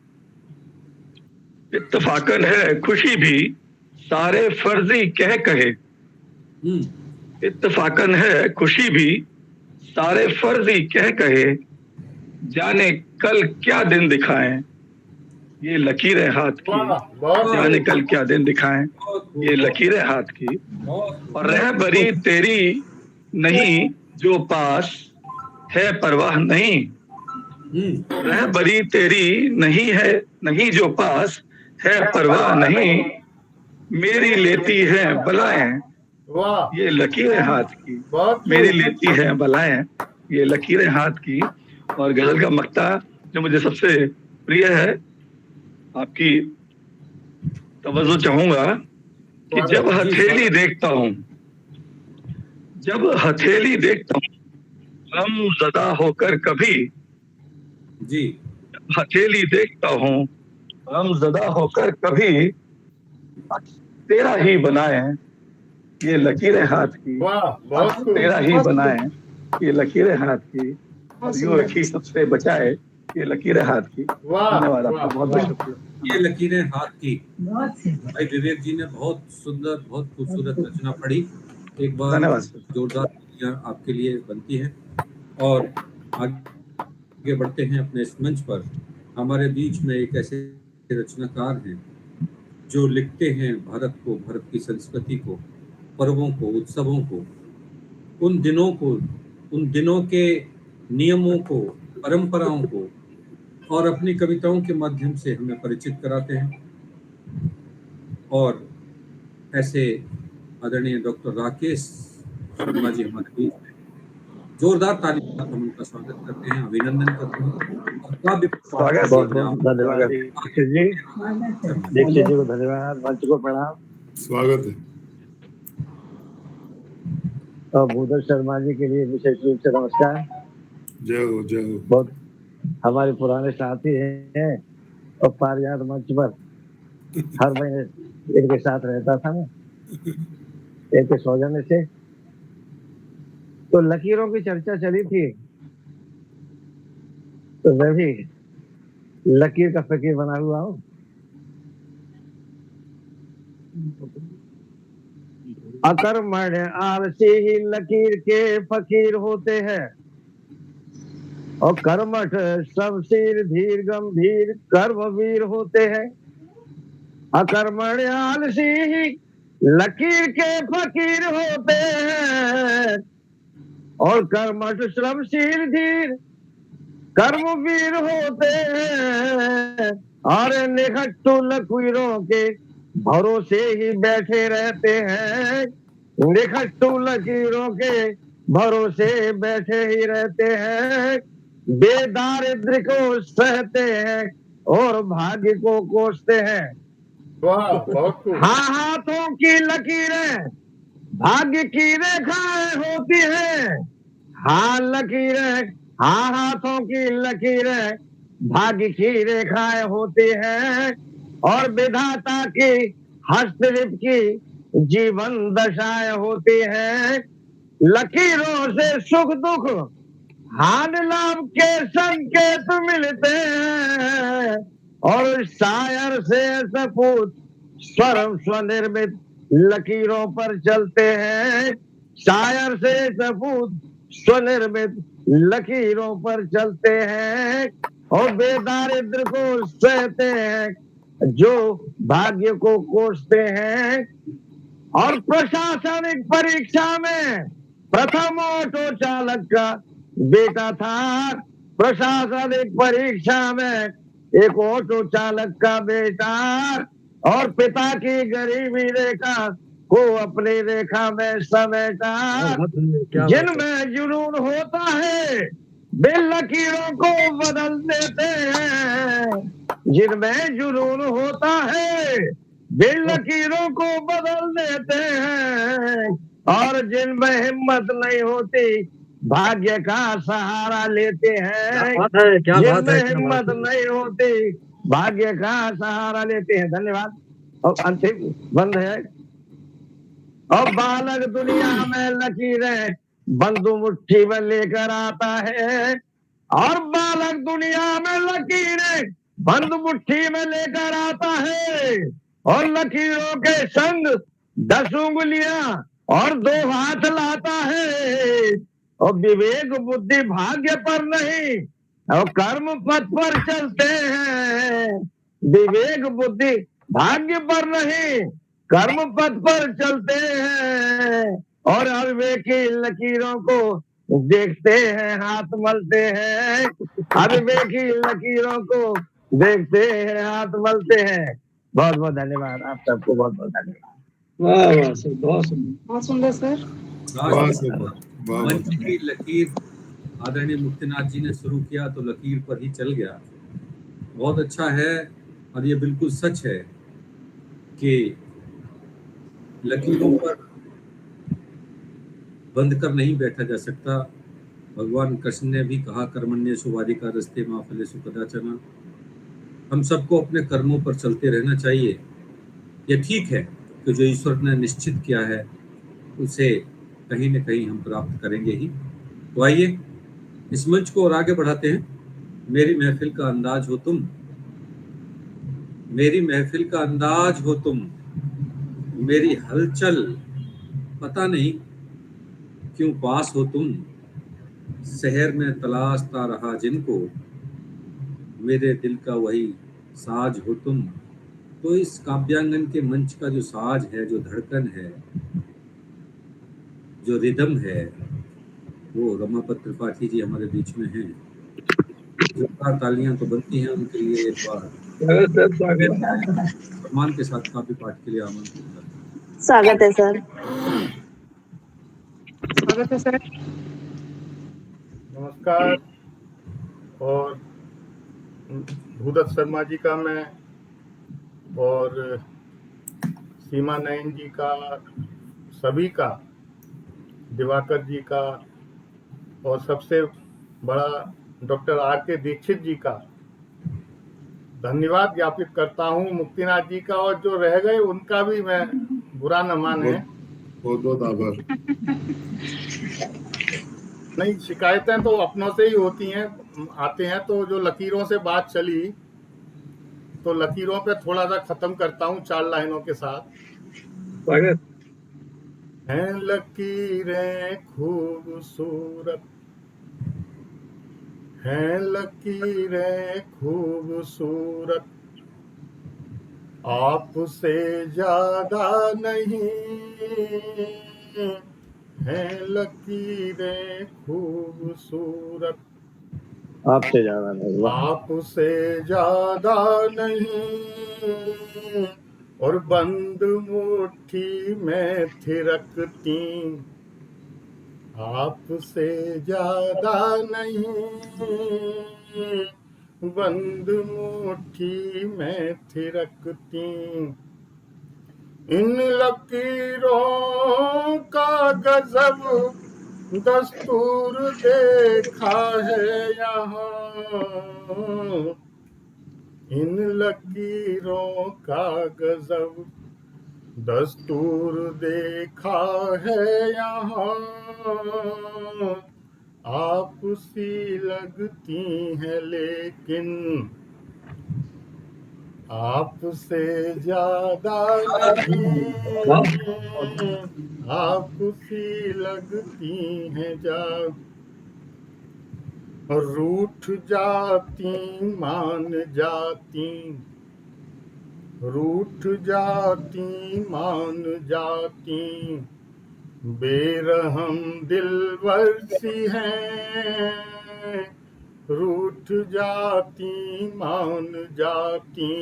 S10: इत्तफाकन है खुशी भी, सारे फर्जी कह कहे। इत्तफाकन है खुशी भी, सारे फर्जी कह कहे, जाने कल क्या दिन दिखाएं, ये लकीरें हाथ की। जाने कल क्या दिन दिखाएं, ये लकीरें हाथ की। और रहबरी तेरी नहीं जो पास है परवाह नहीं, रहबरी तेरी नहीं है नहीं जो पास है परवाह नहीं, मेरी लेती है बलाएं, ये लकीरें हाथ की। मेरी लेती है बलाएं, ये लकीरें हाथ की। और गजल का मक्ता जो मुझे सबसे प्रिय है, आपकी तवज्जो चाहूंगा कि जब हथेली देखता हूँ, जब हथेली देखता हूँ गम ज़दा होकर कभी,
S2: जी
S10: जब हथेली देखता हूँ गम ज़दा होकर कभी, तेरा ही बनाए ये लकीरें हाथ की। तेरा ही बनाए ये लकीरें हाथ की, और यूं रखी सबसे बचाए ये लकीरें हाथ की। धन्यवाद आपका, बहुत बहुत शुक्रिया।
S2: ये लकीरें हाथ की। भाई विवेक जी ने बहुत सुंदर बहुत खूबसूरत रचना पढ़ी। एक बार जोरदार तालियां आपके लिए बनती हैं। और आगे बढ़ते हैं अपने इस मंच पर। हमारे बीच में एक ऐसे रचनाकार हैं जो लिखते हैं भारत को, भारत की संस्कृति को, पर्वों को, उत्सवों को, उन दिनों के नियमों को, परंपराओं को, और अपनी कविताओं के माध्यम से हमें परिचित कराते हैं। और ऐसे आदरणीय डॉक्टर राकेश शर्मा जी हमारे बीच में, जोरदार तालियों के साथ हम उनका स्वागत करते हैं, अभिनंदन करते हैं।
S10: स्वागत, बहुत बहुत धन्यवाद दीक्षित जी, दीक्षित जी को धन्यवाद, मंच को प्रणाम।
S6: स्वागत है।
S13: और भूधर शर्मा जी के लिए विशेष रूप से नमस्कार।
S6: जय हो जय हो।
S13: बहुत हमारे पुराने साथी हैं और पारिजात मंच पर हर महीने इनके साथ रहता था मैं, इनके सौजन्य से। तो लकीरों की चर्चा चली थी, तो मैं भी लकीर का फकीर बना हुआ हूँ। अकर्मण्य आलसी ही लकीर के फकीर होते हैं, और कर्मठ शमशीर धीर गंभीर कर्मवीर होते हैं। अकर्मण्य आलसी ही लकीर के फकीर होते हैं, और कर्मठ श्रमशील धीर कर्मवीर होते हैं। और निखट्टू लकीरों के भरोसे ही बैठे रहते हैं, निखट्टू लकीरों के भरोसे बैठे ही रहते हैं। बेदारिद्र को सहते हैं और भाग्य को कोसते हैं।
S1: वाह, बहुत खूब।
S13: हाँ, हाथों की लकीरें भाग्य की रेखाएं होती हैं। हाँ लकीरें, हाँ हाथों की लकीरें भाग्य की रेखाएं होती हैं, और विधाता की हस्तलिप की जीवन दशाएं होती हैं। लकीरों से सुख दुख हानि लाभ के संकेत मिलते हैं, और शायर से सपूत स्वयं स्वनिर्मित लकीरों पर चलते हैं। शायर से सपूत स्वनिर्मित लकीरों पर चलते हैं, और बेदारिद्र को सहते हैं जो भाग्य को कोसते हैं। और प्रशासनिक परीक्षा में प्रथम ऑटो चालक का बेटा था। प्रशासनिक परीक्षा में एक ऑटो चालक का बेटा, और पिता की गरीबी रेखा को अपनी रेखा में समेटा। जिनमें जुनून होता है वे लकीरों को बदल देते हैं, जिनमें जुनून होता है वे लकीरों को बदल देते हैं। और जिनमें हिम्मत नहीं होती भाग्य का सहारा लेते हैं, जिनमें हिम्मत नहीं होती भाग्य का सहारा लेते हैं। धन्यवाद। और अंतिम बंद है। और बालक दुनिया में लकीरें बंधु मुट्ठी में लेकर आता है, और बालक दुनिया में लकीरें बंधु मुट्ठी में लेकर आता है, और लकीरों के संग 10 उंगलियां और 2 हाथ लाता है। और विवेक बुद्धि भाग्य पर नहीं और कर्म पथ पर चलते हैं। विवेक बुद्धि भाग्य पर नहीं कर्म पथ पर चलते हैं, और अविवेकी लकीरों को देखते हैं हाथ मलते हैं। अविवेकी लकीरों को देखते हैं हाथ मलते हैं। बहुत बहुत धन्यवाद आप सबको, बहुत बहुत धन्यवाद।
S11: वाह वाह सर, बहुत सुंदर सर।
S2: मंच की लकीर आदरणीय मुक्तिनाथ जी ने शुरू किया तो लकीर पर ही चल गया। बहुत अच्छा है, और ये बिल्कुल सच है कि लकीरों पर बंद कर नहीं बैठा जा सकता। भगवान कृष्ण ने भी कहा कर्मण्य सुवाधिका रस्ते मा फलेषु कदाचन। हम सबको अपने कर्मों पर चलते रहना चाहिए। ये ठीक है कि जो ईश्वर ने निश्चित किया है उसे कहीं न कहीं हम प्राप्त करेंगे ही। तो आइए इस मंच को और आगे बढ़ाते हैं। मेरी महफिल का अंदाज हो तुम, मेरी महफिल का अंदाज हो तुम, मेरी हलचल पता नहीं क्यों पास हो तुम। शहर में तलाशता रहा जिनको, मेरे दिल का वही साज हो तुम। तो इस काव्यांगन के मंच का जो साज है, जो धड़कन है, जो रिदम है, वो रमापत त्रिपाठी जी हमारे बीच में हैं। जोरदार तालियां तो बनती हैं उनके लिए। एक बार सम्मान के साथ काव्य पाठ के लिए आमंत्रित करता हूं।
S4: स्वागत है सर।
S5: स्वागत है सर।
S1: नमस्कार। और भूदत्त शर्मा जी का मैं, और सीमा नयन जी का, सभी का, दिवाकर जी का, और सबसे बड़ा डॉक्टर R.K. दीक्षित जी का धन्यवाद ज्ञापित करता हूँ। मुक्तिनाथ जी का, और जो रह गए उनका भी मैं बुरा न माने।
S6: बहुत बहुत आभार।
S1: नहीं, शिकायतें तो अपनों से ही होती हैं, आते हैं। तो जो लकीरों से बात चली, तो लकीरों पे थोड़ा सा खत्म करता हूँ 4 लाइनों के साथ।
S11: स्वागत।
S1: हैं लकीरें खूबसूरत, हैं लकीरें खूबसूरत, आपसे ज्यादा नहीं, हैं लकीरें खूबसूरत,
S13: आपसे ज्यादा नहीं। वाह।
S1: आपसे ज्यादा नहीं, और बंद मुट्ठी में थिरकती, आपसे ज्यादा नहीं, बंद मुट्ठी में थिरकती। इन लकीरों का गजब दस्तूर देखा है यहाँ, इन लकीरों का गजब दस्तूर देखा है यहाँ, आप सी लगती हैं लेकिन आपसे ज्यादा नहीं, आप सी लगती हैं जा, रूठ जाती मान जाती, रूठ जाती मान जाती, बेरहम दिलवर सी हैं, रूठ जाती मान जाती,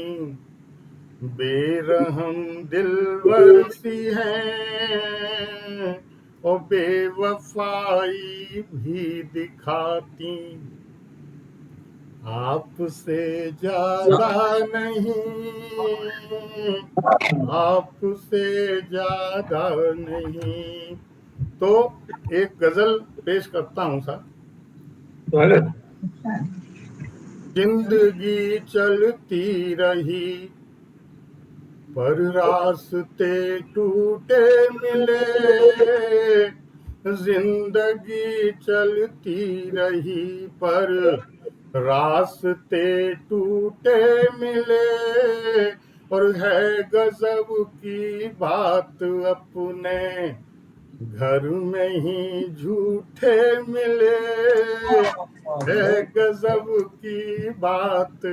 S1: बेरहम दिलवर सी हैं, और बेवफाई भी दिखाती, आपसे ज्यादा नहीं, आपसे ज्यादा नहीं। तो एक गजल पेश करता हूँ सर। जिंदगी चलती रही पर रास्ते टूटे मिले, जिंदगी चलती रही पर रास्ते टूटे मिले, और है गजब की बात अपने घर में ही झूठे मिले, है गजब की बात,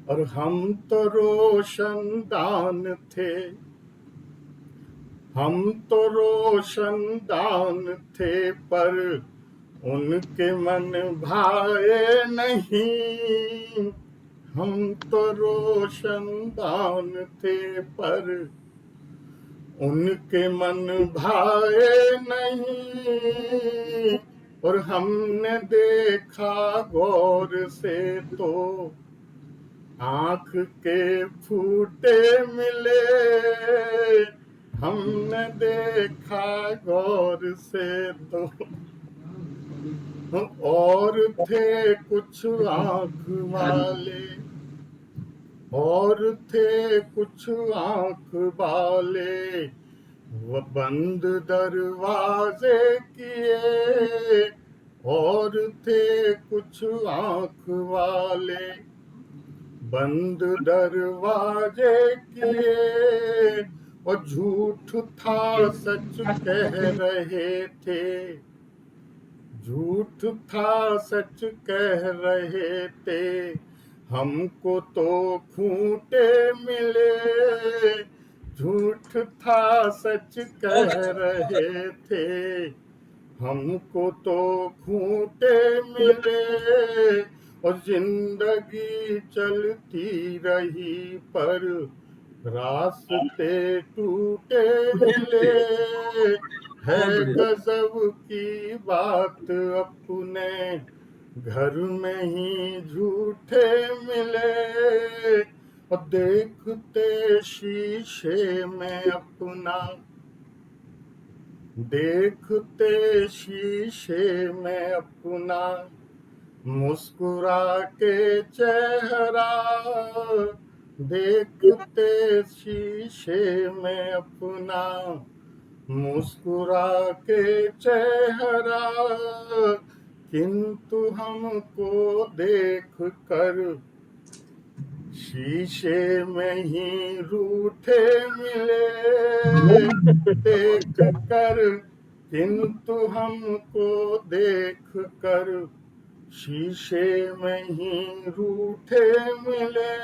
S1: और हम तो रोशनदान थे, हम तो रोशनदान थे, पर उनके मन भाए नहीं, हम तो रोशनदान थे पर उनके मन भाए नहीं, और हमने देखा गौर से तो आँख के फूटे मिले, हमने देखा गौर से तो, और थे कुछ आँख वाले, और थे कुछ आँख वाले, वो बंद दरवाजे किए, और थे कुछ आँख वाले, बंद दरवाजे किए, और झूठ था सच कह रहे थे, झूठ था सच कह रहे थे, हमको तो खूंटे मिले, झूठ था सच कह रहे थे, हमको तो खूंटे मिले, और जिंदगी चलती रही पर रास्ते टूटे मिले, है गजब की बात अपने घर में ही झूठे मिले, और देखते शीशे में अपना, देखते शीशे में अपना, मुस्कुरा के चेहरा, देखते शीशे में अपना, मुस्कुरा के चेहरा, किंतु हमको देख कर शीशे में ही रूठे मिले देख कर, किंतु हमको देख कर शीशे में ही रूठे मिले।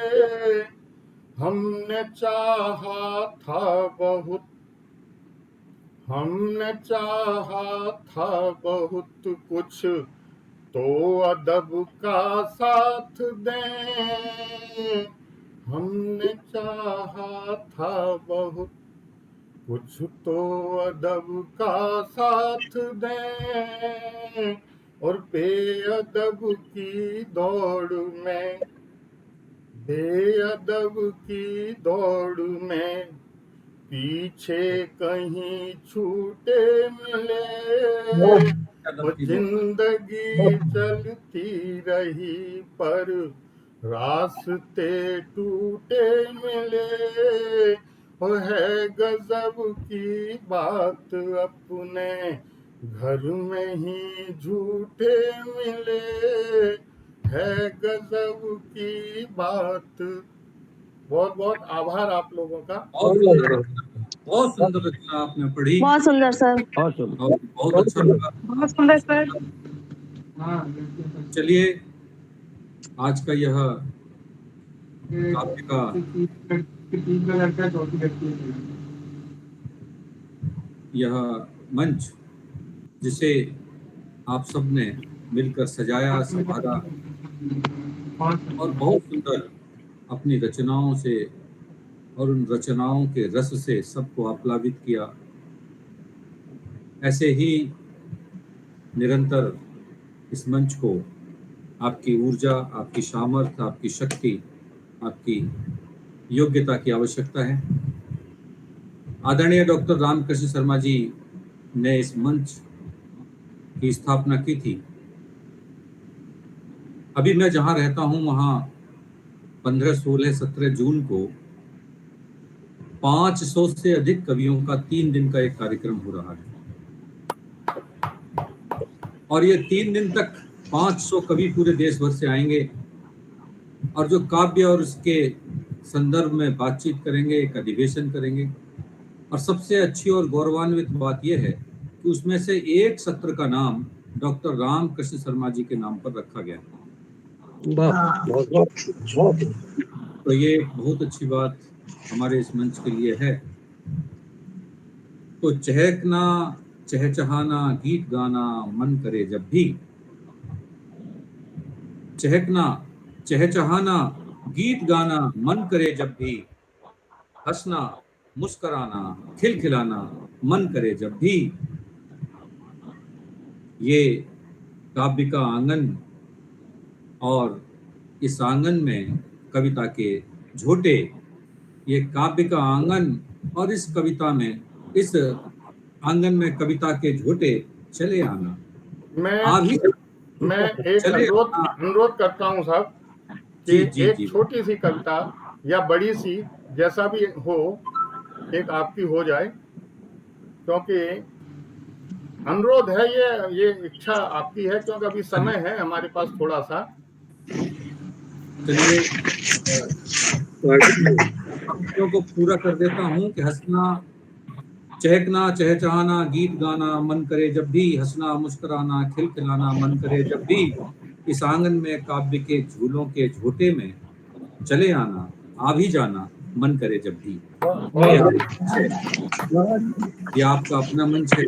S1: हमने चाहा था बहुत, हमने चाहा था बहुत कुछ, तो अदब का साथ दें। हमने चाहा था बहुत कुछ, तो अदब का साथ दें। और बेअदब की दौड़ में, बेअदब की दौड़ में पीछे कहीं छूटे मिले। और जिंदगी चलती रही पर रास्ते टूटे मिले। और है गजब की बात अपने घर में ही झूठे मिले। है गजब की बात। बहुत बहुत आभार आप लोगों का।
S2: बहुत सुंदर रचना आपने पढ़ी।
S4: बहुत सुंदर सर।
S2: बहुत अच्छा लगा।
S4: बहुत सुंदर सर।
S2: चलिए आज का यह काव्य का यह मंच जिसे आप सबने मिलकर सजाया, संवारा और बहुत सुंदर अपनी रचनाओं से और उन रचनाओं के रस से सबको आप्लावित किया। ऐसे ही निरंतर इस मंच को आपकी ऊर्जा, आपकी सामर्थ्य, आपकी शक्ति, आपकी योग्यता की आवश्यकता है। आदरणीय डॉक्टर रामकृष्ण शर्मा जी ने इस मंच की स्थापना की थी। अभी मैं जहां रहता हूं वहां 15, 16, 17 जून को 500 से अधिक कवियों का 3 दिन का एक कार्यक्रम हो रहा है। और ये 3 दिन तक 500 कवि पूरे देश भर से आएंगे और जो काव्य और उसके संदर्भ में बातचीत करेंगे, एक अधिवेशन करेंगे। और सबसे अच्छी और गौरवान्वित बात यह है कि उसमें से एक सत्र का नाम डॉक्टर रामकृष्ण शर्मा जी के नाम पर रखा गया। तो ये बहुत अच्छी बात हमारे इस मंच के लिए है। तो चहकना चहचहाना गीत गाना मन करे जब भी, चहकना चहचहाना गीत गाना मन करे जब भी, हंसना मुस्कुराना खिलखिलाना मन करे जब भी। ये काव्य का आंगन और इस आंगन में कविता के झोटे, ये काव्य का आंगन और इस कविता में, इस आंगन में कविता के झोटे चले आना।
S1: मैं एक अनुरोध करता हूं साहब कि एक छोटी सी कविता या बड़ी सी जैसा भी हो, एक आपकी हो जाए, क्योंकि अनुरोध है, ये इच्छा आपकी है, क्योंकि अभी समय है हमारे पास थोड़ा सा।
S2: चलिए को पूरा कर देता हूं कि हंसना चहकना चहचहाना गीत गाना मन करे जब भी, हंसना मुस्कुराना खिलखिलाना मन करे जब भी, इस आंगन में काव्य के झूलों के झोटे में चले आना, आ भी जाना मन करे जब भी। ये आपका अपना मंच है,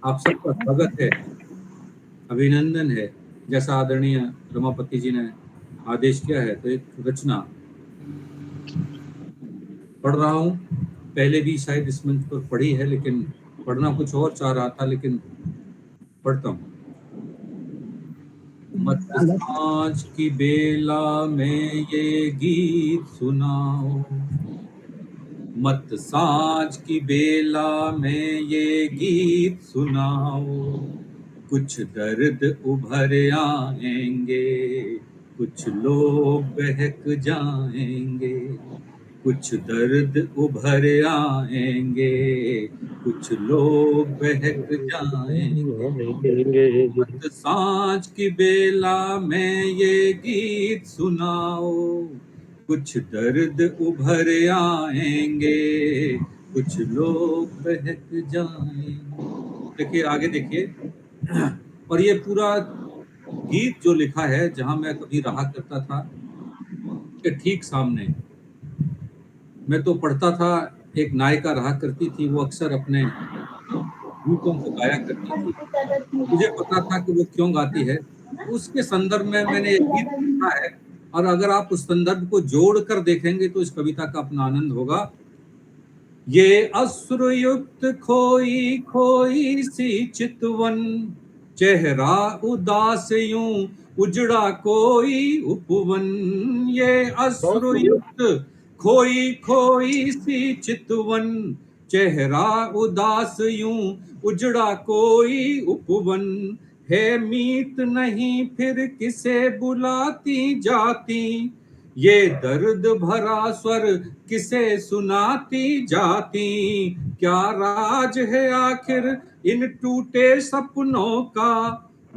S2: आप सबका स्वागत है, अभिनंदन है। जैसा आदरणीय रमापति जी ने आदेश किया है, तो एक रचना पढ़ रहा हूं। पहले भी शायद इस मंच पर पढ़ी है, लेकिन पढ़ना कुछ और चाह रहा था, लेकिन पढ़ता हूं। मत सांझ की बेला में ये गीत सुनाओ, मत सांझ की बेला में ये गीत सुनाओ, कुछ दर्द उभर आएंगे, कुछ लोग बहक जाएंगे, कुछ दर्द उभर आएंगे, कुछ लोग बहक जाएंगे। मत सांझ की बेला में ये गीत सुनाओ, कुछ दर्द उभर आएंगे, कुछ लोग बहक जाएंगे। देखिए आगे देखिए। और ये पूरा गीत जो लिखा है, जहां मैं कभी रहा करता था के ठीक सामने मैं तो पढ़ता था, एक नायिका रहा करती थी, वो अक्सर अपने गीतों को गाया करती थी। मुझे पता था कि वो क्यों गाती है। उसके संदर्भ में मैंने एक गीत लिखा है, और अगर आप उस संदर्भ को जोड़कर देखेंगे तो इस कविता का अपना आनंद होगा। ये अश्रुयुक्त खोई खोई सी चितवन, चेहरा उदास यूं उजड़ा कोई उपवन। ये अश्रुयुक्त खोई खोई सी चितवन, चेहरा उदास यूं उजड़ा कोई उपवन। है मीत नहीं फिर किसे बुलाती जाती, ये दर्द भरा स्वर किसे सुनाती जाती। क्या राज है आखिर इन टूटे सपनों का,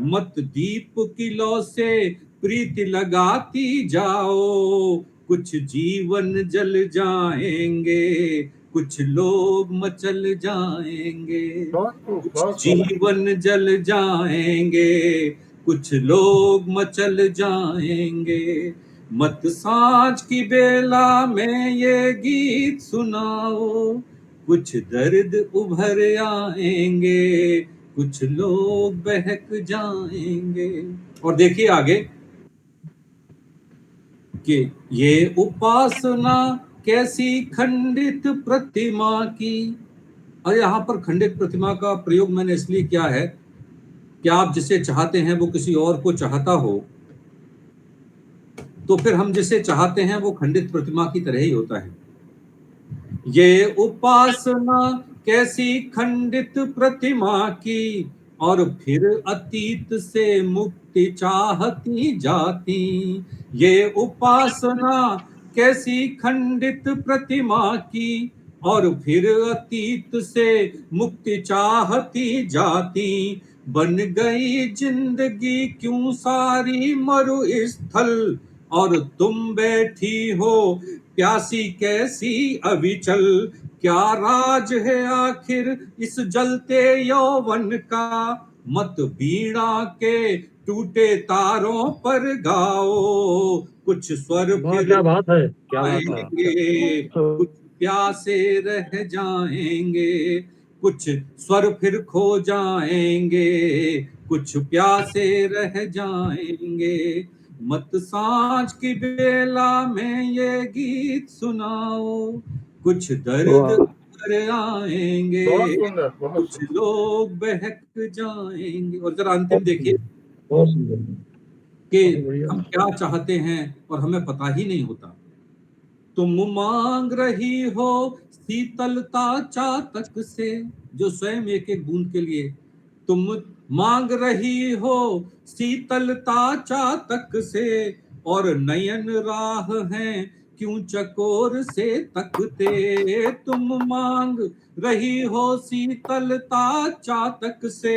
S2: मत दीप की लौ से प्रीति लगाती जाओ। कुछ जीवन जल जाएंगे, कुछ लोग मचल जाएंगे। कुछ जीवन जल जाएंगे, कुछ लोग मचल जाएंगे। मत सांझ की बेला में ये गीत सुनाओ, कुछ दर्द उभर आएंगे, कुछ लोग बहक जाएंगे। और देखिए आगे कि ये उपासना कैसी खंडित प्रतिमा की। और यहाँ पर खंडित प्रतिमा का प्रयोग मैंने इसलिए किया है कि आप जिसे चाहते हैं वो किसी और को चाहता हो, तो फिर हम जिसे चाहते हैं वो खंडित प्रतिमा की तरह ही होता है। ये उपासना कैसी खंडित प्रतिमा की, और फिर अतीत से मुक्ति चाहती जाती। ये उपासना कैसी खंडित प्रतिमा की, और फिर अतीत से मुक्ति चाहती जाती। बन गई जिंदगी क्यों सारी मरु स्थल, और तुम बैठी हो प्यासी कैसी अविचल। क्या राज है आखिर इस जलते यौवन का, मत बीड़ा के टूटे तारों पर गाओ। कुछ स्वर फिर
S11: क्या बात है, क्या बात है।
S2: आएंगे, कुछ प्यासे रह जाएंगे। कुछ स्वर फिर खो जाएंगे, कुछ प्यासे रह जाएंगे। मत सांझ की बेला में ये गीत सुनाओ, कुछ दर्द उभर आएंगे, कुछ लोग बहक जाएंगे। और जरा अंतिम देखिए कि हम क्या चाहते हैं और हमें पता ही नहीं होता। तुम मांग रही हो शीतलता चातक से, जो स्वयं एक एक बूंद के लिए तुम मांग रही हो शीतलता चातक से, और नयन राह हैं क्यों चकोर से तकते। तुम मांग रही हो शीतलता चातक से,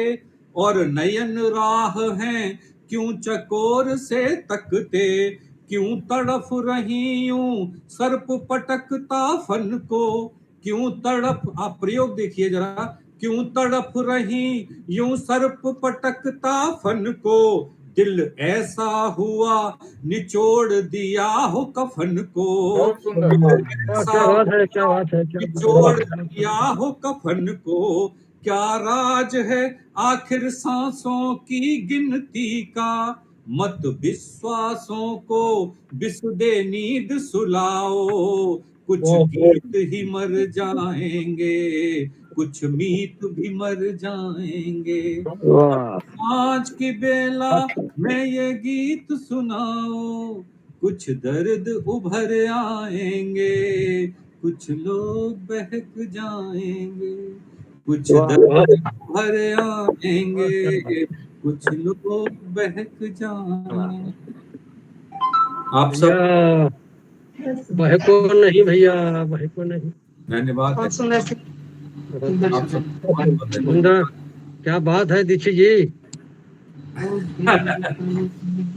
S2: और नयन राह हैं क्यों चकोर से तकते। क्यों तड़फ रही यूं सर्प पटकता फन को, क्यों तड़प, आप प्रयोग देखिए जरा। क्यों तड़प रही यूं सर्प पटकता फन को, दिल ऐसा हुआ निचोड़ दिया हो कफन को। निचोड़ दिया हो कफन को। क्या राज है आखिर सांसों की गिनती का, मत विश्वासों को बिसुदे नींद सुलाओ। कुछ गीत ही मर जाएंगे, कुछ मीत भी मर जाएंगे। आज की बेला में ये गीत सुनाओ, कुछ दर्द उभर आएंगे, कुछ लोग बहक जाएंगे। कुछ दर्द उभर आएंगे, कुछ लोग बहक जाएंगे। आप सब
S11: बहको नहीं भैया, बहको नहीं।
S2: धन्यवाद।
S11: बहुत सुंदर, सुंदर, क्या बात है दीक्षित जी।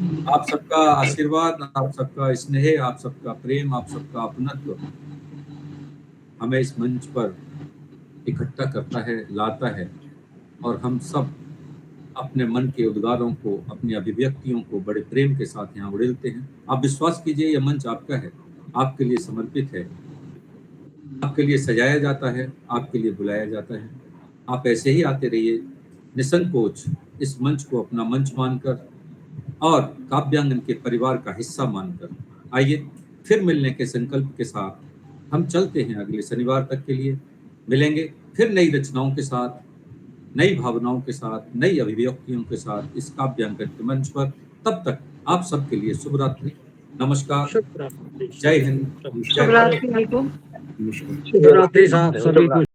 S2: आप सबका आशीर्वाद, आप सबका स्नेह, आप सबका प्रेम, आप सबका अपनत्व हमें इस मंच पर इकट्ठा करता है, लाता है, और हम सब अपने मन के उद्गारों को, अपनी अभिव्यक्तियों को बड़े प्रेम के साथ यहाँ उड़ेलते हैं। आप विश्वास कीजिए, यह मंच आपका है, आपके लिए समर्पित है, आपके लिए सजाया जाता है, आपके लिए बुलाया जाता है। आप ऐसे ही आते रहिए निसंकोच, इस मंच को अपना मंच मानकर और काव्यांगन के परिवार का हिस्सा मानकर। आइए फिर मिलने के संकल्प के साथ हम चलते हैं अगले शनिवार तक के लिए। मिलेंगे फिर नई रचनाओं के साथ, नई भावनाओं के साथ, नई अभिव्यक्तियों के साथ इस काव्यांकन के मंच पर। तब तक आप सबके लिए शुभ रात्रि, नमस्कार, जय हिंद, जय भारत।
S11: शुभ रात्रि साहब सभी को।